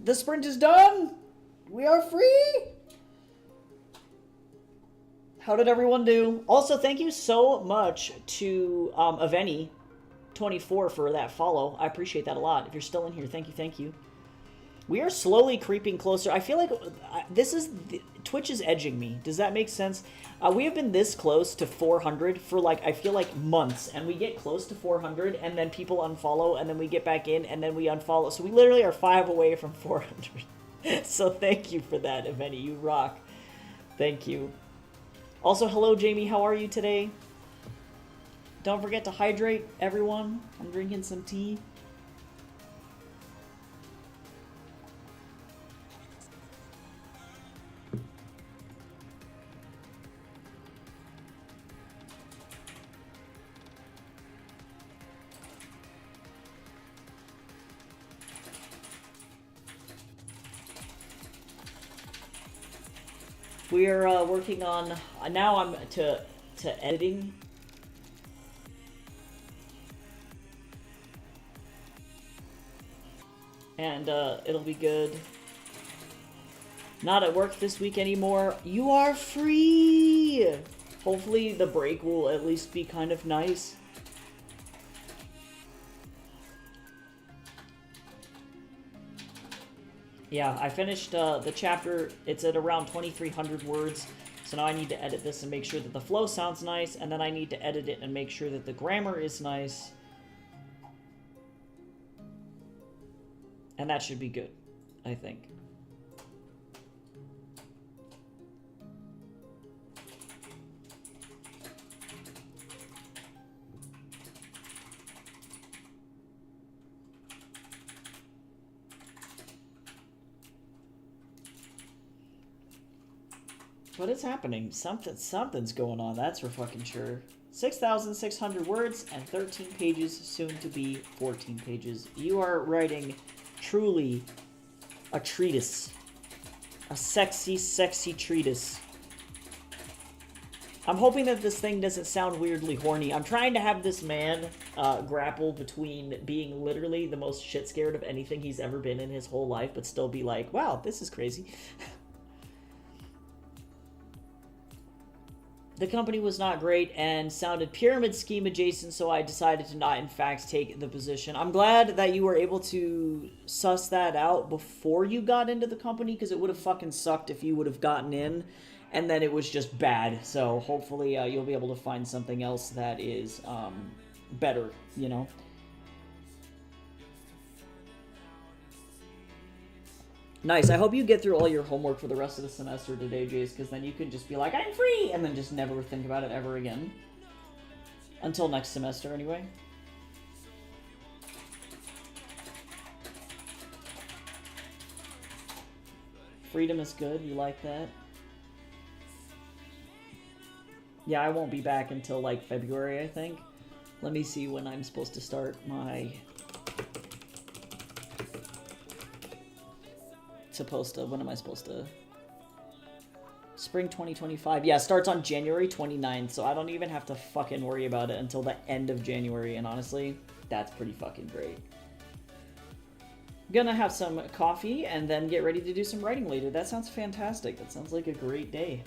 A: The sprint is done! We are free! How did everyone do? Also, thank you so much to Aveni24 for that follow. I appreciate that a lot. If you're still in here, thank you, thank you. We are slowly creeping closer. I feel like Twitch is edging me. Does that make sense? We have been this close to 400 for like, I feel like months, and we get close to 400 and then people unfollow and then we get back in and then we unfollow. So we literally are 5 away from 400. So thank you for that, Aveni. You rock. Thank you. Also, hello, Jamie. How are you today? Don't forget to hydrate, everyone. I'm drinking some tea. We are working on, now I'm to editing. And it'll be good. Not at work this week anymore. You are free! Hopefully the break will at least be kind of nice. Yeah, I finished the chapter. It's at around 2,300 words. So now I need to edit this and make sure that the flow sounds nice. And then I need to edit it and make sure that the grammar is nice. And that should be good, I think. What is happening? Something's going on, that's for fucking sure. 6,600 words and 13 pages, soon to be 14 pages. You are writing truly a treatise. A sexy, sexy treatise. I'm hoping that this thing doesn't sound weirdly horny. I'm trying to have this man grapple between being literally the most shit scared of anything he's ever been in his whole life, but still be like, wow, this is crazy. The company was not great and sounded pyramid scheme adjacent, so I decided to not, in fact, take the position. I'm glad that you were able to suss that out before you got into the company, because it would have fucking sucked if you would have gotten in and then it was just bad. So hopefully you'll be able to find something else that is better, you know? Nice. I hope you get through all your homework for the rest of the semester today, Jace, because then you can just be like, I'm free, and then just never think about it ever again. Until next semester, anyway. Freedom is good. You like that? Yeah, I won't be back until, like, February, I think. Let me see when I'm supposed to start my... when am I supposed to? Spring 2025. Yeah, starts on January 29th, so I don't even have to fucking worry about it until the end of January, and honestly, that's pretty fucking great. Gonna have some coffee and then get ready to do some writing later. That sounds fantastic. That sounds like a great day.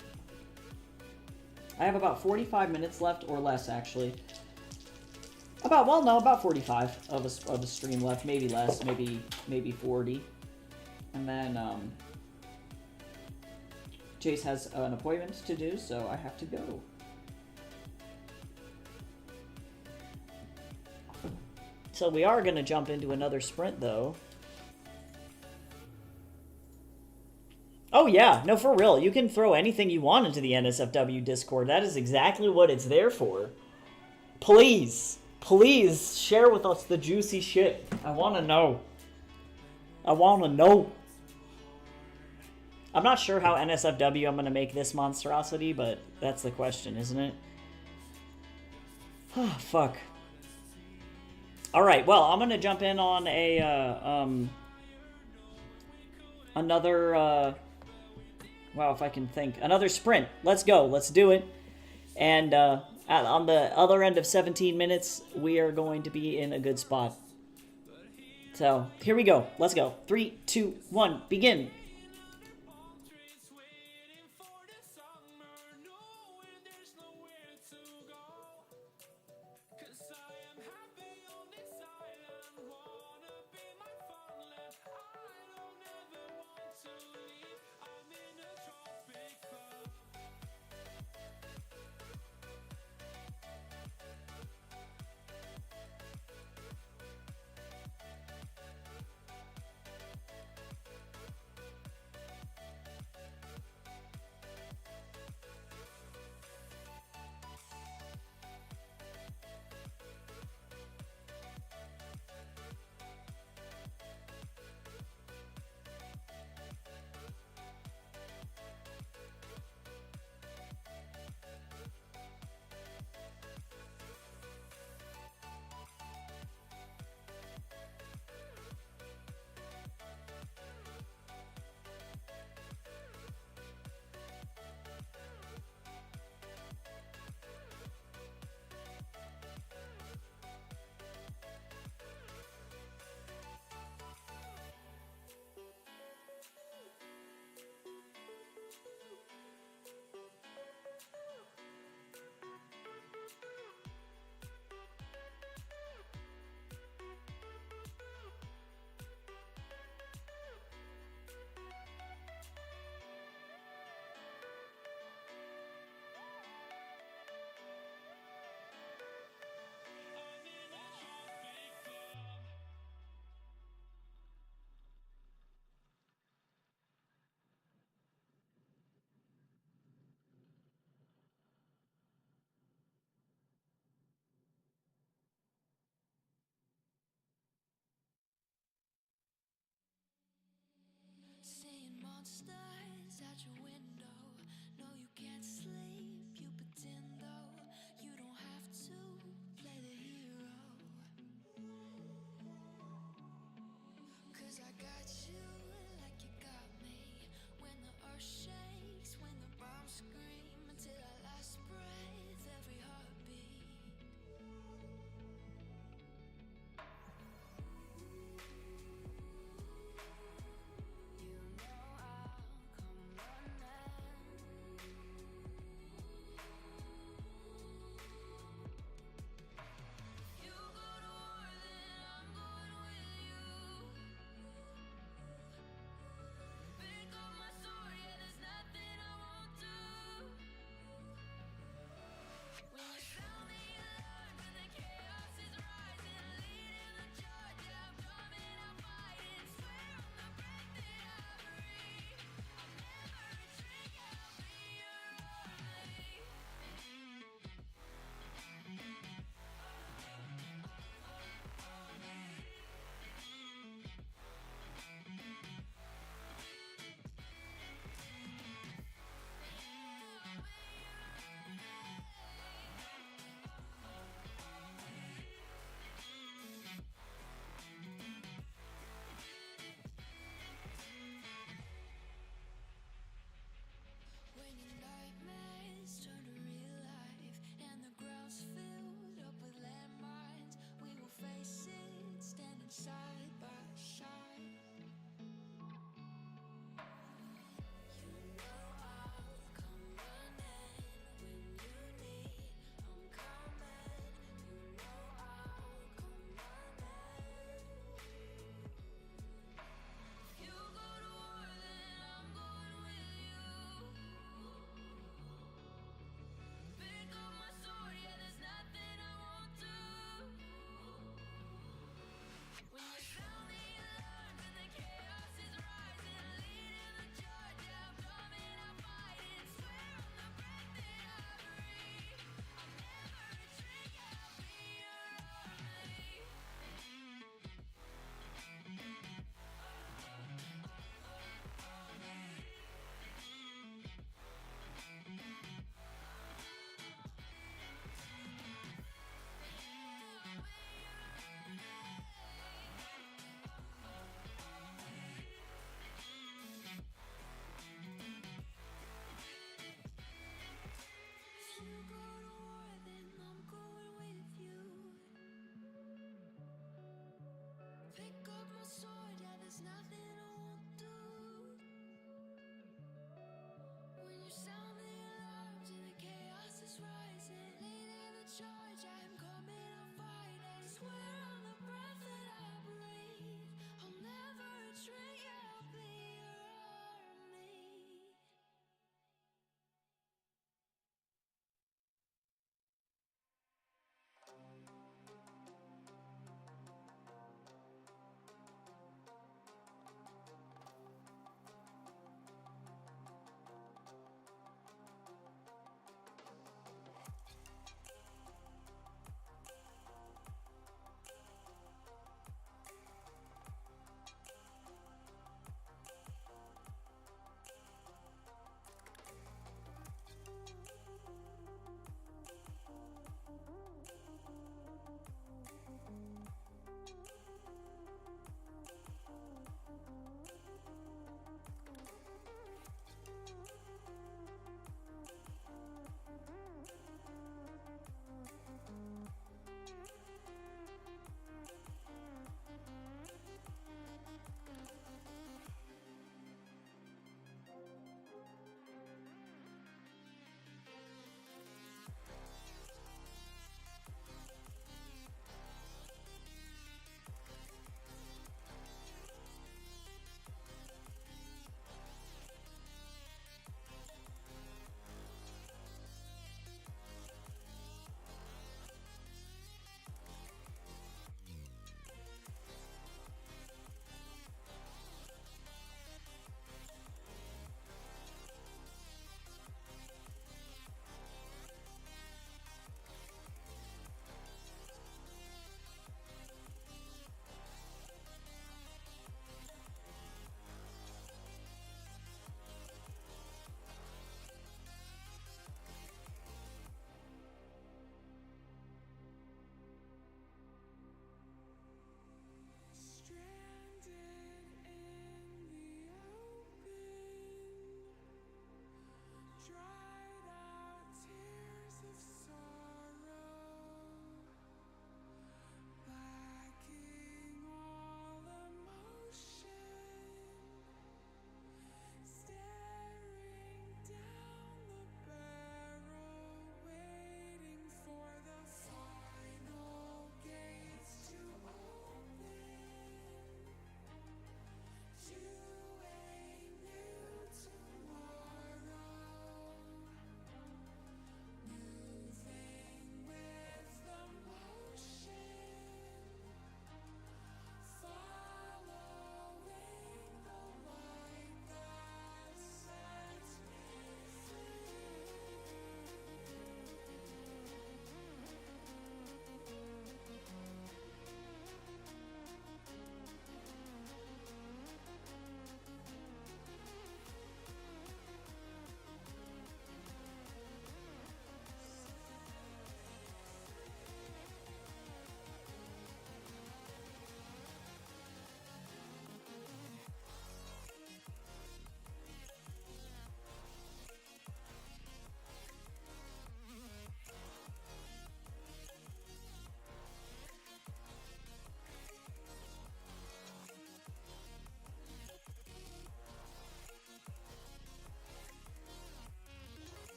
A: I have about 45 minutes left, or less, actually. About 45 of a stream left. Maybe less, maybe 40. And then, Jace has an appointment to do, so I have to go. So we are going to jump into another sprint, though. Oh, yeah. No, for real. You can throw anything you want into the NSFW Discord. That is exactly what it's there for. Please, please share with us the juicy shit. I want to know. I want to know. I'm not sure how NSFW I'm going to make this monstrosity, but that's the question, isn't it? Oh, fuck. Alright, well, I'm going to jump in on a, another, wow, if I can think. Another sprint. Let's go. Let's do it. And, on the other end of 17 minutes, we are going to be in a good spot. So here we go. Let's go. 3, 2, 1, begin.
C: Seeing monsters out your window. No, you can't sleep, you pretend though. You don't have to play the hero. 'Cause I got you like you got me. When the earth shakes, when the bombs scream, until our last breath, every heartbeat. You know I'll come running. There's nothing I won't do. When you sound the alarms and the chaos is rising, leading the charge, I'm coming, I'll fight it. Swear on the breath that I breathe, I'll never retreat, yeah, I'll be your army.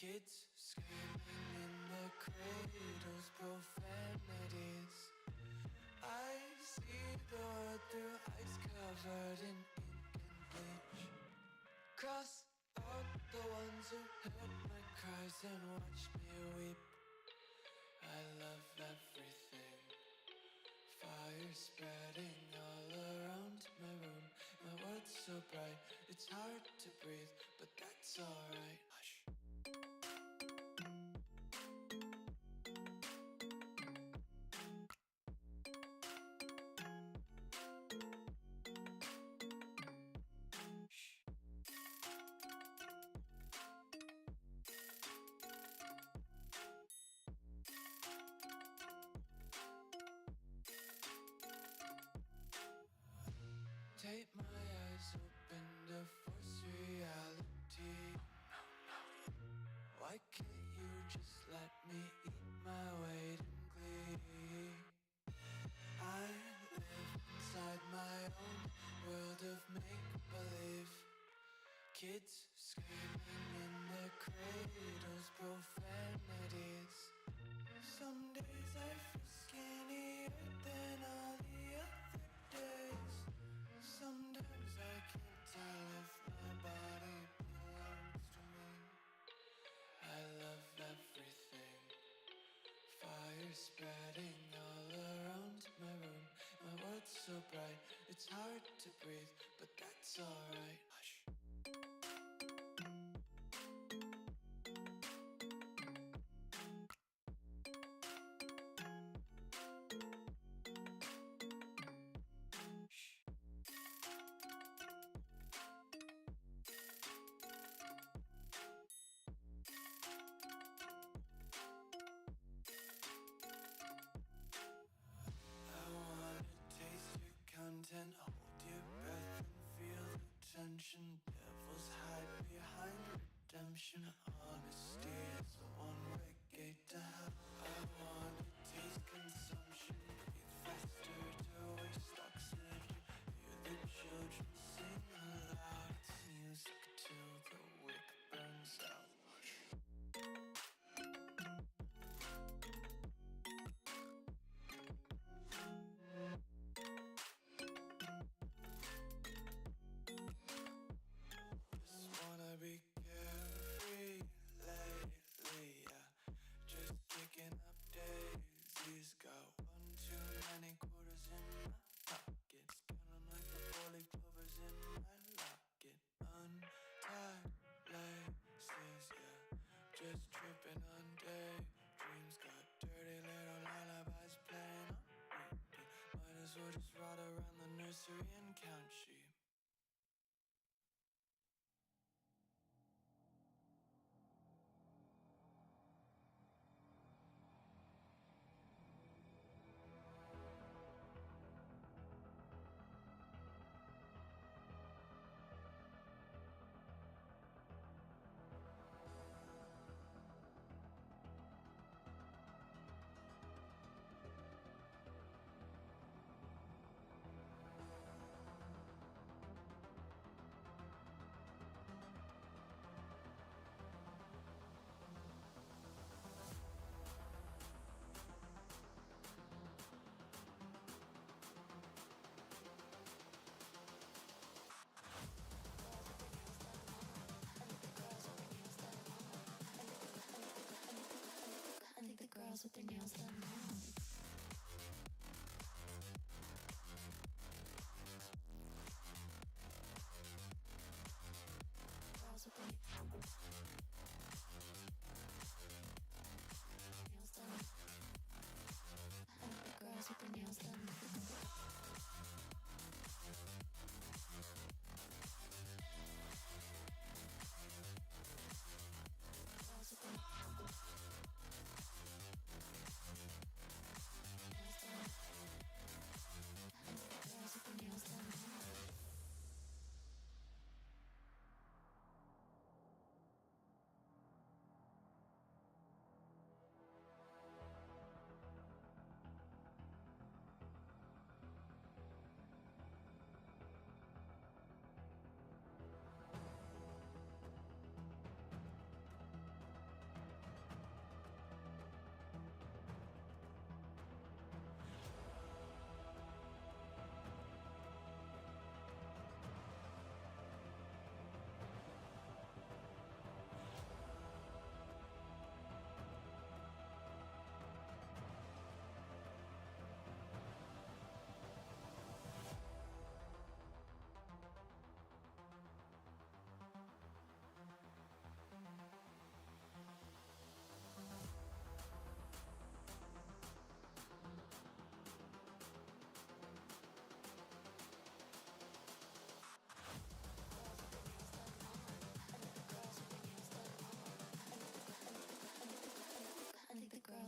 B: Kids screaming in the cradles, profanities. I see the world through ice covered in ink and bleach. Cross out the ones who heard my cries and watched me weep. I love everything. Fire spreading all around my room. My world's so bright, it's hard to breathe, but that's alright. Hush. Take my eyes open to force reality. Why can't you just let me eat my weight in glee? I live inside my own world of make-believe. Kids screaming in their cradles, profanities. Some days I feel skinnier than all the other days. Sometimes I can't tell if my body belongs to me. I love everything. Fire spreading all around my room. My world's so bright, it's hard to breathe, but that's alright. Hush. I wanna taste your content, hold your breath and feel the tension. Devils hide behind redemption. Honesty is a one-way gate to hell. I wanna taste consumption, breathe faster to waste oxygen. Hear the children sing aloud. It's music till the wick burns out. Just wanna be carefree lately, yeah. Just kicking up daisies. Got one too many quarters in my pockets. Count 'em like the four-leaf clovers in my locket. Untied laces, yeah. Just tripping on daydreams. Got dirty little lullabies playing on repeat. Might as well just ride around the nursery and count sheep.
C: I think the girls with their nails done now. Girls with their nails done. I think the girls with their nails done. Girls with their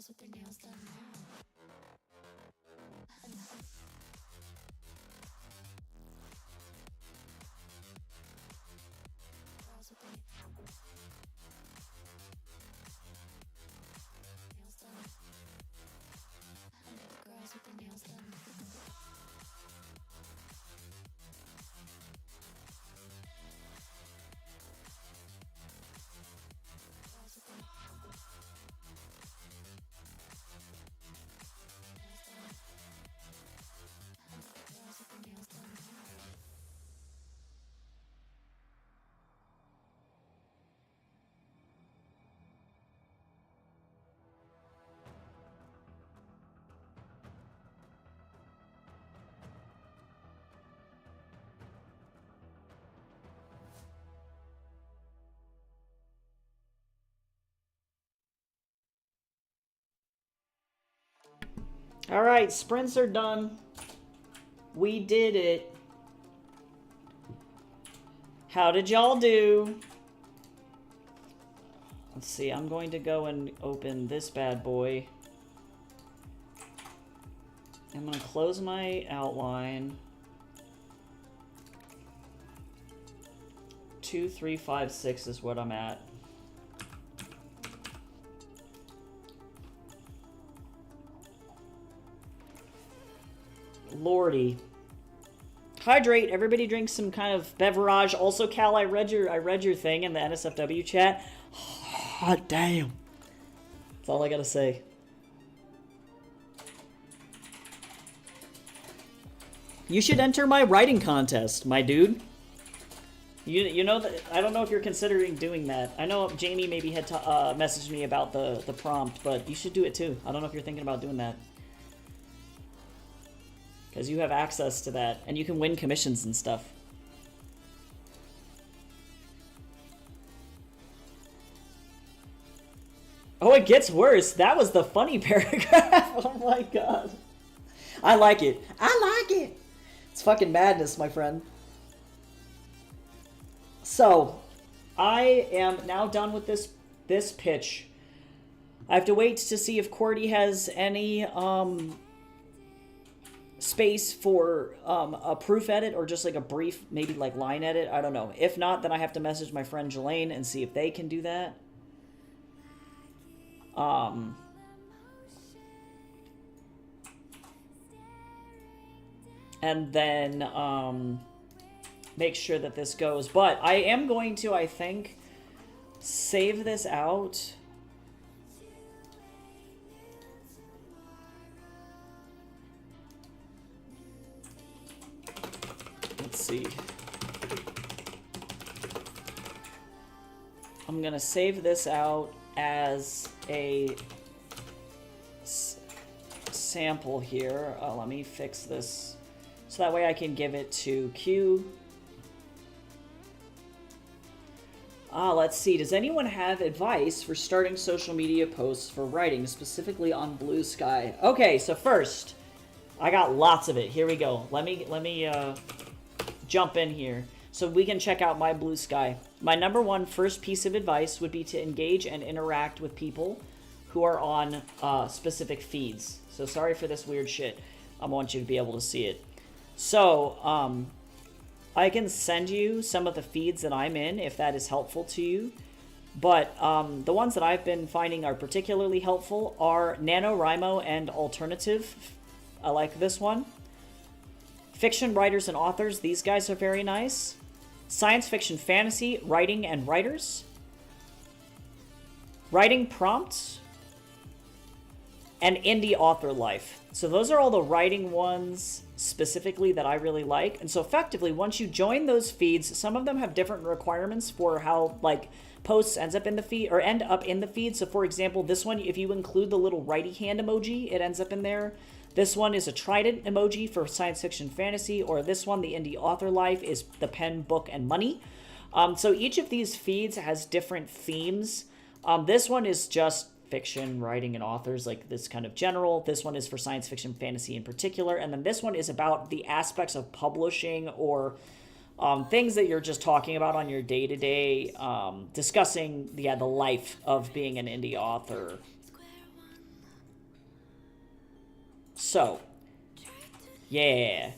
C: girls with their nails done now. Girls with their nails done. Girls with their nails done. Girls with their girls with their nails done.
A: All right, sprints are done. We did it. How did y'all do? Let's see, I'm going to go and open this bad boy. I'm going to close my outline. 2, 3, 5, 6 is what I'm at. Lordy. Hydrate. Everybody drink some kind of beverage. Also, Cal, I read your thing in the NSFW chat. Hot damn. That's all I gotta say. You should enter my writing contest, my dude. You know that I don't know if you're considering doing that. I know Jamie maybe had messaged me about the prompt, but you should do it too. I don't know if you're thinking about doing that. Because you have access to that, and you can win commissions and stuff. Oh, it gets worse. That was the funny paragraph. Oh my god. I like it. I like it. It's fucking madness, my friend. So, I am now done with this pitch. I have to wait to see if Cordy has any space for a proof edit or just like a brief, maybe like line edit. I don't know. If not, then I have to message my friend Jelaine and see if they can do that. And then make sure that this goes. But I am going to, I think, save this out. Let's see. I'm gonna save this out as a sample here. Let me fix this so that way I can give it to Q. Let's see. Does anyone have advice for starting social media posts for writing, specifically on Blue Sky? Okay, so first, I got lots of it. Here we go. Let me jump in here so we can check out my Blue Sky. My number one first piece of advice would be to engage and interact with people who are on specific feeds. So sorry for this weird shit. I want you to be able to see it. So I can send you some of the feeds that I'm in if that is helpful to you. But the ones that I've been finding are particularly helpful are NaNoWriMo and Alternative. I like this one. Fiction writers and authors, these guys are very nice. Science fiction fantasy writing and writers. Writing prompts. And indie author life. So those are all the writing ones specifically that I really like. And so effectively, once you join those feeds, some of them have different requirements for how like posts ends up in the feed or end up in the feed. So for example, this one, if you include the little righty hand emoji, it ends up in there. This one is a trident emoji for science fiction fantasy, or this one, the indie author life, is the pen, book, and money. So each of these feeds has different themes. This one is just fiction, writing, and authors, like this kind of general. This one is for science fiction fantasy in particular. And then this one is about the aspects of publishing or things that you're just talking about on your day-to-day, discussing the life of being an indie author. So, yeah.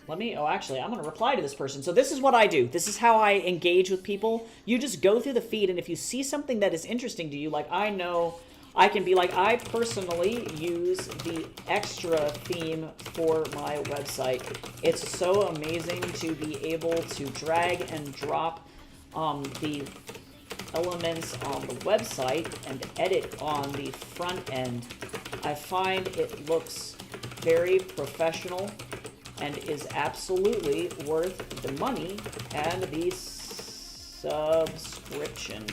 A: Actually, I'm going to reply to this person. So this is what I do. This is how I engage with people. You just go through the feed, and if you see something that is interesting to you, like I know I can be like, I personally use the extra theme for my website. It's so amazing to be able to drag and drop the elements on the website and edit on the front end. I find it looks very professional and is absolutely worth the money and the subscription.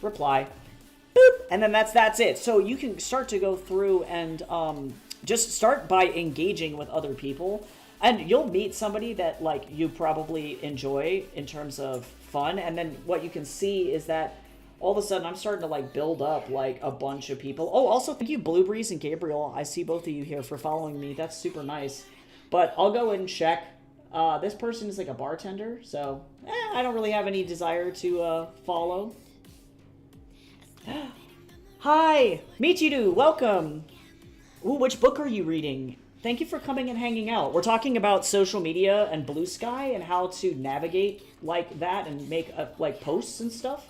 A: Reply. Boop! And then that's it. So you can start to go through and just start by engaging with other people. And you'll meet somebody that like you probably enjoy in terms of fun. And then what you can see is that all of a sudden I'm starting to like build up like a bunch of people. Oh, also thank you Bluebreeze and Gabriel. I see both of you here for following me. That's super nice. But I'll go and check. This person is like a bartender, so I don't really have any desire to follow. Hi, Michiru, welcome. Ooh, which book are you reading? Thank you for coming and hanging out. We're talking about social media and Blue Sky and how to navigate like that and make like posts and stuff.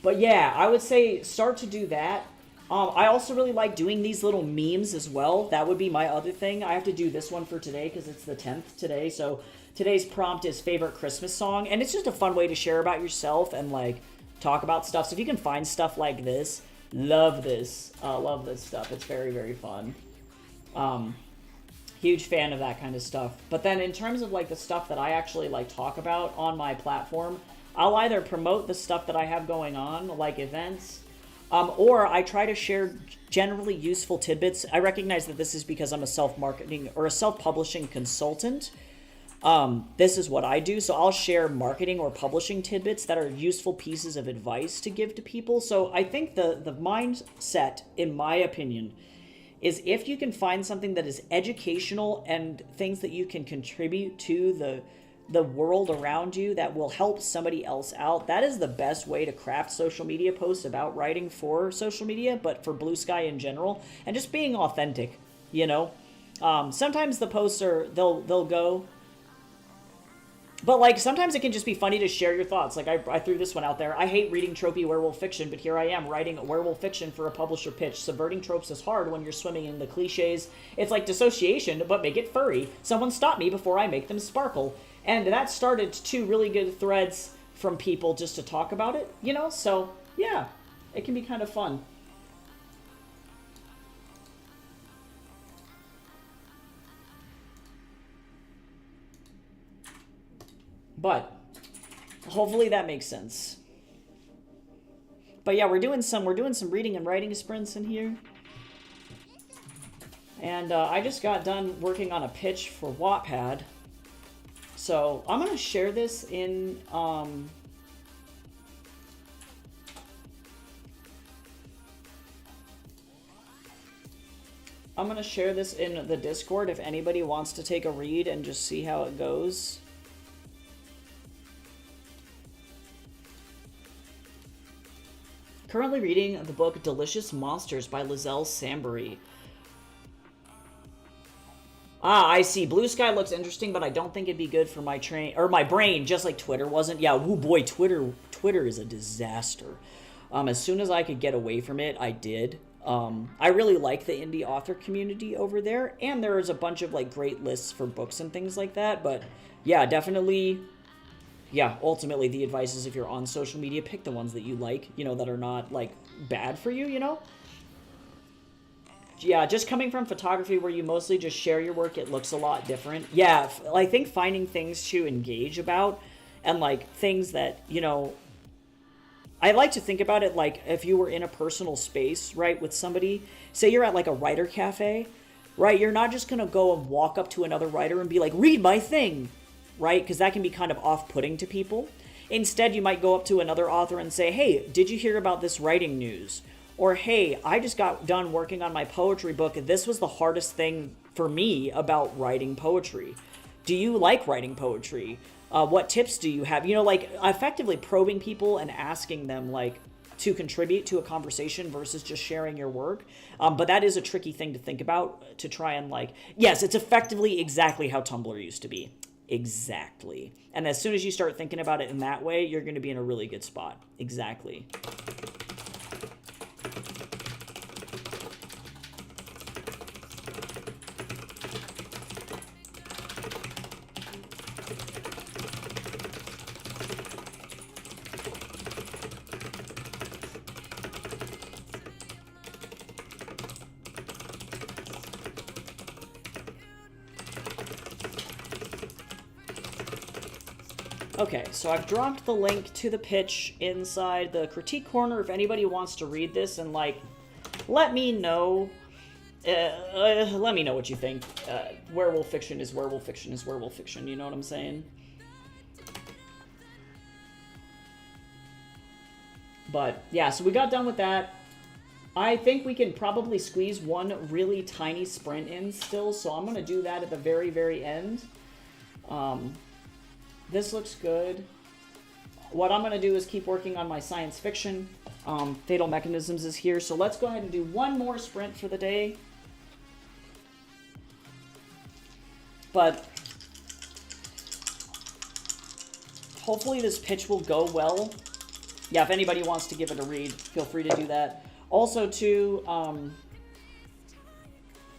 A: But yeah, I would say start to do that. I also really like doing these little memes as well. That would be my other thing. I have to do this one for today because it's the 10th today. So today's prompt is favorite Christmas song. And it's just a fun way to share about yourself and like talk about stuff. So if you can find stuff like this, love this. Love this stuff. It's very, very fun. Huge fan of that kind of stuff. But then in terms of like the stuff that I actually like talk about on my platform, I'll either promote the stuff that I have going on, like events, or I try to share generally useful tidbits. I recognize that this is because I'm a self-marketing or a self-publishing consultant. This is what I do. So I'll share marketing or publishing tidbits that are useful pieces of advice to give to people. So I think the mindset, in my opinion, is if you can find something that is educational and things that you can contribute to the world around you that will help somebody else out, that is the best way to craft social media posts about writing for social media, but for Blue Sky in general, and just being authentic, you know? Sometimes the posts they'll go, but like sometimes it can just be funny to share your thoughts. Like I threw this one out there. I hate reading tropey werewolf fiction, but here I am writing werewolf fiction for a publisher pitch. Subverting tropes is hard when you're swimming in the cliches. It's like dissociation, but make it furry. Someone stop me before I make them sparkle. And that started 2 really good threads from people just to talk about it, you know? So, yeah, it can be kind of fun. But hopefully that makes sense. But yeah, we're doing some reading and writing sprints in here. And I just got done working on a pitch for Wattpad. So I'm going to share this in I'm going to share this in the Discord if anybody wants to take a read and just see how it goes. Currently reading the book Delicious Monsters by Lizelle Sambury. Ah, I see. Blue Sky looks interesting, but I don't think it'd be good for my brain, just like Twitter wasn't. Yeah, woo boy, Twitter is a disaster. As soon as I could get away from it, I did. I really like the indie author community over there, and there's a bunch of like great lists for books and things like that. But yeah, definitely. Yeah, ultimately the advice is if you're on social media, pick the ones that you like, you know, that are not like bad for you, you know? Yeah, just coming from photography where you mostly just share your work, it looks a lot different. Yeah, I think finding things to engage about and like things that, you know, I like to think about it like if you were in a personal space, right, with somebody, say you're at like a writer cafe, right? You're not just going to go and walk up to another writer and be like, read my thing, right? Because that can be kind of off-putting to people. Instead, you might go up to another author and say, hey, did you hear about this writing news? Or, hey, I just got done working on my poetry book. This was the hardest thing for me about writing poetry. Do you like writing poetry? What tips do you have? You know, like effectively probing people and asking them, like, to contribute to a conversation versus just sharing your work. But that is a tricky thing to think about, to try and like, yes, it's effectively exactly how Tumblr used to be. Exactly. And as soon as you start thinking about it in that way, you're going to be in a really good spot. Exactly. Okay, so I've dropped the link to the pitch inside the critique corner if anybody wants to read this and, like, let me know. Let me know what you think. Werewolf fiction is werewolf fiction is werewolf fiction, you know what I'm saying? But, yeah, so we got done with that. I think we can probably squeeze one really tiny sprint in still, so I'm going to do that at the very, very end. This looks good. What I'm going to do is keep working on my science fiction. Fatal Mechanisms is here, so let's go ahead and do one more sprint for the day. But hopefully this pitch will go well. Yeah, if anybody wants to give it a read, feel free to do that. Also, too,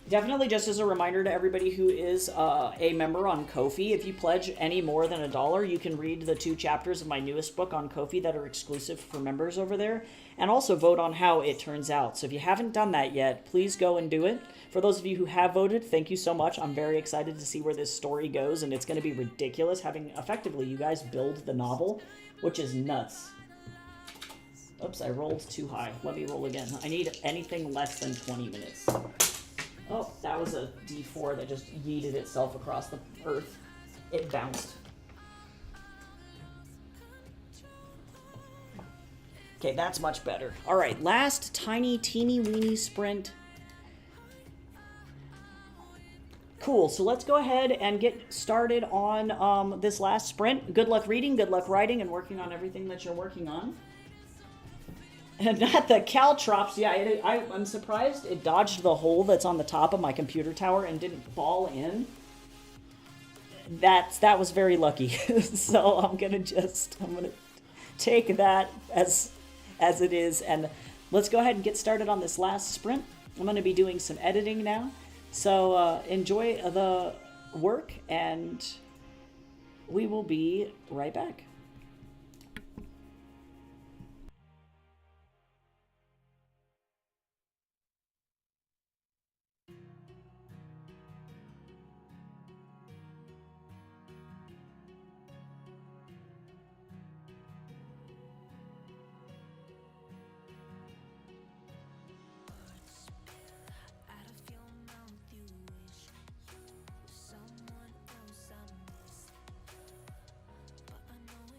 A: definitely just as a reminder to everybody who is a member on Ko-fi, if you pledge any more than $1, you can read the 2 chapters of my newest book on Ko-fi that are exclusive for members over there, and also vote on how it turns out. So if you haven't done that yet, please go and do it. For those of you who have voted, thank you so much. I'm very excited to see where this story goes, and it's going to be ridiculous having, effectively, you guys build the novel, which is nuts. Oops, I rolled too high. Let me roll again. I need anything less than 20 minutes. Oh, that was a D4 that just yeeted itself across the earth. It bounced. Okay, that's much better. All right, last tiny, teeny, weeny sprint. Cool, so let's go ahead and get started on this last sprint. Good luck reading, good luck writing, and working on everything that you're working on. And not the caltrops. Yeah, I'm surprised it dodged the hole that's on the top of my computer tower and didn't fall in. That was very lucky. So I'm gonna take that as it is, and let's go ahead and get started on this last sprint. I'm gonna be doing some editing now. So enjoy the work, and we will be right back.
C: Out of your mouth, you wish you were someone else I miss. But I know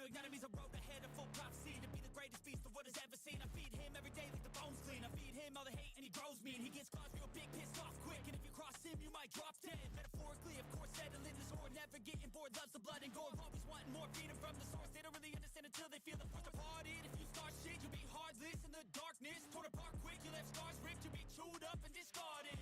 E: you ignited me's a road ahead of full prophecy to be the greatest beast the world has ever seen. I feed him every day like the bones clean. I feed him all the hate and he grows me. And he gets claws real big, pissed off quick. And if you cross him, you might drop dead. Metaphorically, of course, settling this war. Never getting bored, loves the blood and gore. Always wanting more, feeding from the source. They don't really understand until they feel the force departed. If you start shit, you'll be heartless in the darkness. Torn apart quick, you left scars ripped. You'll be chewed up and discarded.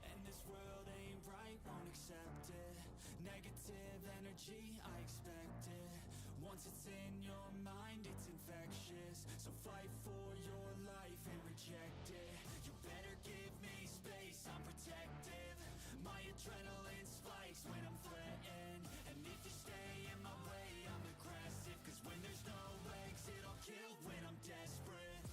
B: And this world ain't right, won't accept it. Negative energy, I expect it. Once it's in your mind, it's infectious. So fight for your life and reject it. You better give me space, I'm protective. My adrenaline spikes when I'm threatened. And if you stay in my way, I'm aggressive. Cause when there's no exit, I'll kill when I'm desperate.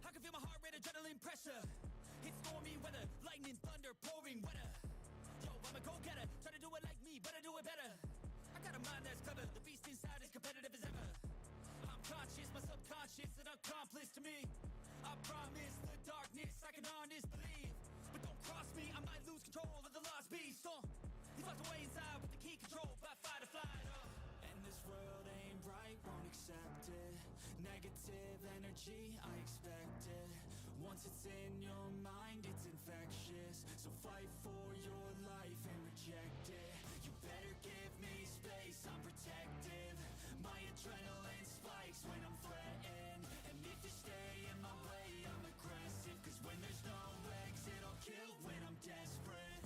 E: I can feel my heart rate, adrenaline pressure. It's stormy weather, lightning, thunder, pouring weather. Yo, I'm a go-getter, try to do it like me, but I do it better. I got a mind that's clever, the beast inside is competitive as ever. I'm conscious, my subconscious, an accomplice to me. I promise the darkness, I can honest believe. But don't cross me, I might lose control of the lost beast. He's locked away inside with the key control by fight or flight.
B: And this world ain't right, won't accept it. Negative energy, I expect it. Once it's in your mind, it's infectious. So fight for your life and reject it. You better give me space, I'm protective. My adrenaline spikes when I'm threatened. And if you stay in my way, I'm aggressive. Cause when there's no exit, I'll kill when I'm desperate.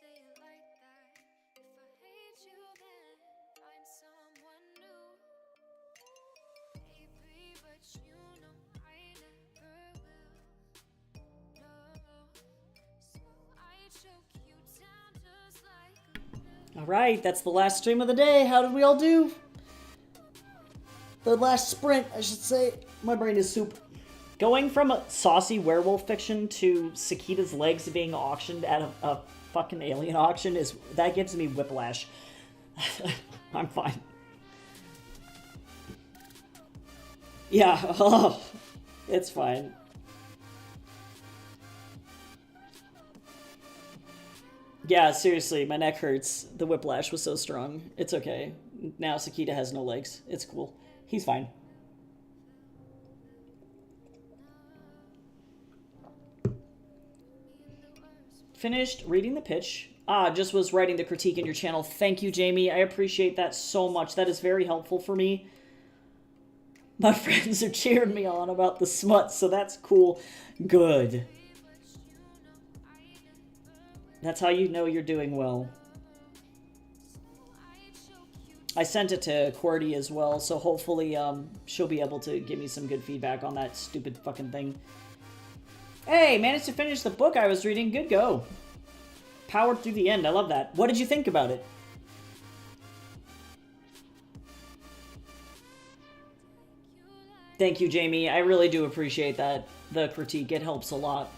C: say it like that. If I hate you, then find someone new. Baby, but you know I never will. No, so I choke you down just like a pill.
A: All right, that's the last stream of the day. How did we all do? The last sprint, I should say. My brain is soup. Going from a saucy werewolf fiction to Sakita's legs being auctioned at a fucking alien auction that gives me whiplash. I'm fine. Yeah, oh, it's fine. Yeah, seriously, my neck hurts. The whiplash was so strong. It's okay. Now Sakita has no legs. It's cool. He's fine. Finished reading the pitch. Just was writing the critique in your channel. Thank you, Jamie. I appreciate that so much. That is very helpful for me. My friends are cheering me on about the smut, so that's cool. Good. That's how you know you're doing well. I sent it to QWERTY as well, so hopefully she'll be able to give me some good feedback on that stupid fucking thing. Hey, managed to finish the book I was reading. Good go. Powered through the end. I love that. What did you think about it? Thank you, Jamie. I really do appreciate that. The critique. It helps a lot.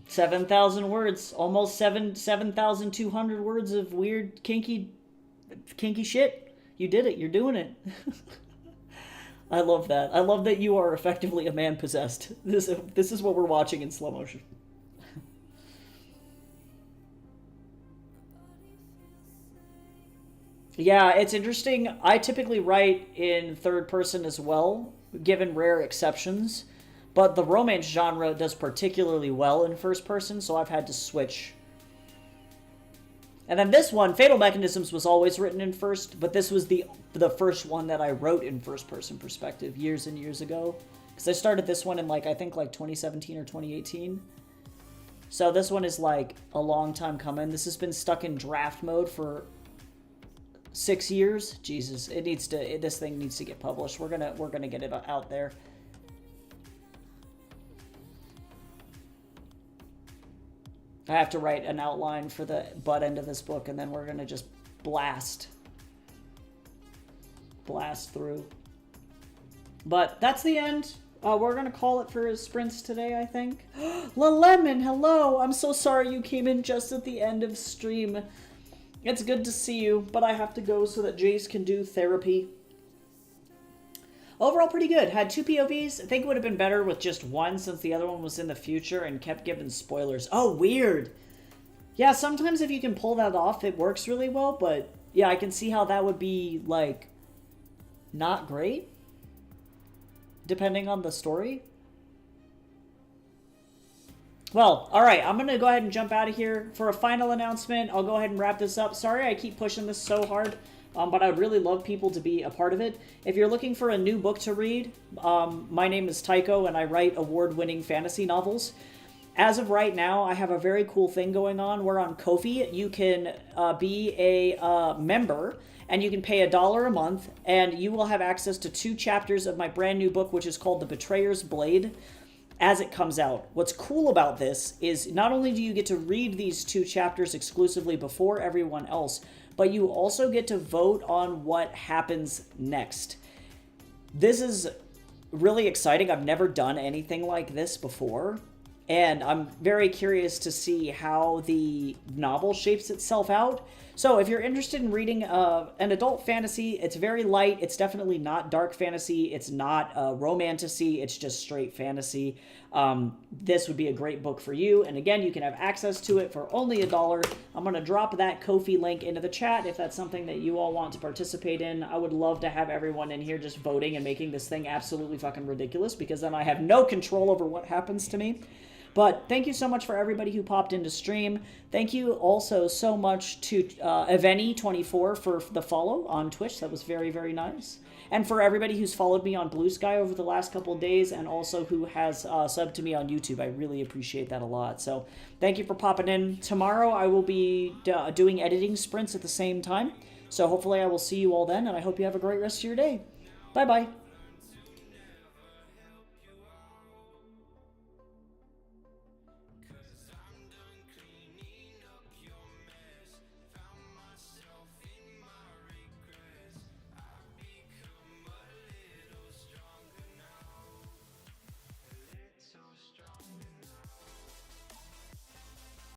A: $7,000 words. Almost 7,200 words of weird, kinky shit. You did it. You're doing it. I love that. I love that you are effectively a man possessed. This is what we're watching in slow motion. Yeah, it's interesting. I typically write in third person as well, given rare exceptions. But the romance genre does particularly well in first person, so I've had to switch. And then this one, Fatal Mechanisms, was always written in first, but this was the first one that I wrote in first person perspective years and years ago. Because I started this one in I think 2017 or 2018. So this one is like a long time coming. This has been stuck in draft mode for 6 years. Jesus, this thing needs to get published. We're gonna get it out there. I have to write an outline for the butt end of this book, and then we're going to just blast through. But that's the end. We're going to call it for sprints today, I think. La Lemon, hello! I'm so sorry you came in just at the end of stream. It's good to see you, but I have to go so that Jace can do therapy. Overall, pretty good. Had 2 POVs. I think it would have been better with just one since the other one was in the future and kept giving spoilers. Oh, weird. Yeah, sometimes if you can pull that off, it works really well, but yeah, I can see how that would be, not great, depending on the story. Well, alright, I'm going to go ahead and jump out of here. For a final announcement, I'll go ahead and wrap this up. Sorry I keep pushing this so hard. But I'd really love people to be a part of it. If you're looking for a new book to read, my name is Tycho, and I write award-winning fantasy novels. As of right now, I have a very cool thing going on. We're on Ko-fi. You can be a member, and you can pay $1 a month, and you will have access to 2 chapters of my brand new book, which is called The Betrayer's Blade, as it comes out. What's cool about this is not only do you get to read these 2 chapters exclusively before everyone else, but you also get to vote on what happens next. This is really exciting. I've never done anything like this before, and I'm very curious to see how the novel shapes itself out. So if you're interested in reading an adult fantasy, it's very light. It's definitely not dark fantasy. It's not romantasy. It's just straight fantasy. This would be a great book for you. And again, you can have access to it for only $1. I'm going to drop that Ko-fi link into the chat if that's something that you all want to participate in. I would love to have everyone in here just voting and making this thing absolutely fucking ridiculous, because then I have no control over what happens to me. But thank you so much for everybody who popped into stream. Thank you also so much to Eveni24 for the follow on Twitch. That was very, very nice. And for everybody who's followed me on Blue Sky over the last couple of days and also who has subbed to me on YouTube. I really appreciate that a lot. So thank you for popping in. Tomorrow I will be doing editing sprints at the same time. So hopefully I will see you all then, and I hope you have a great rest of your day. Bye-bye.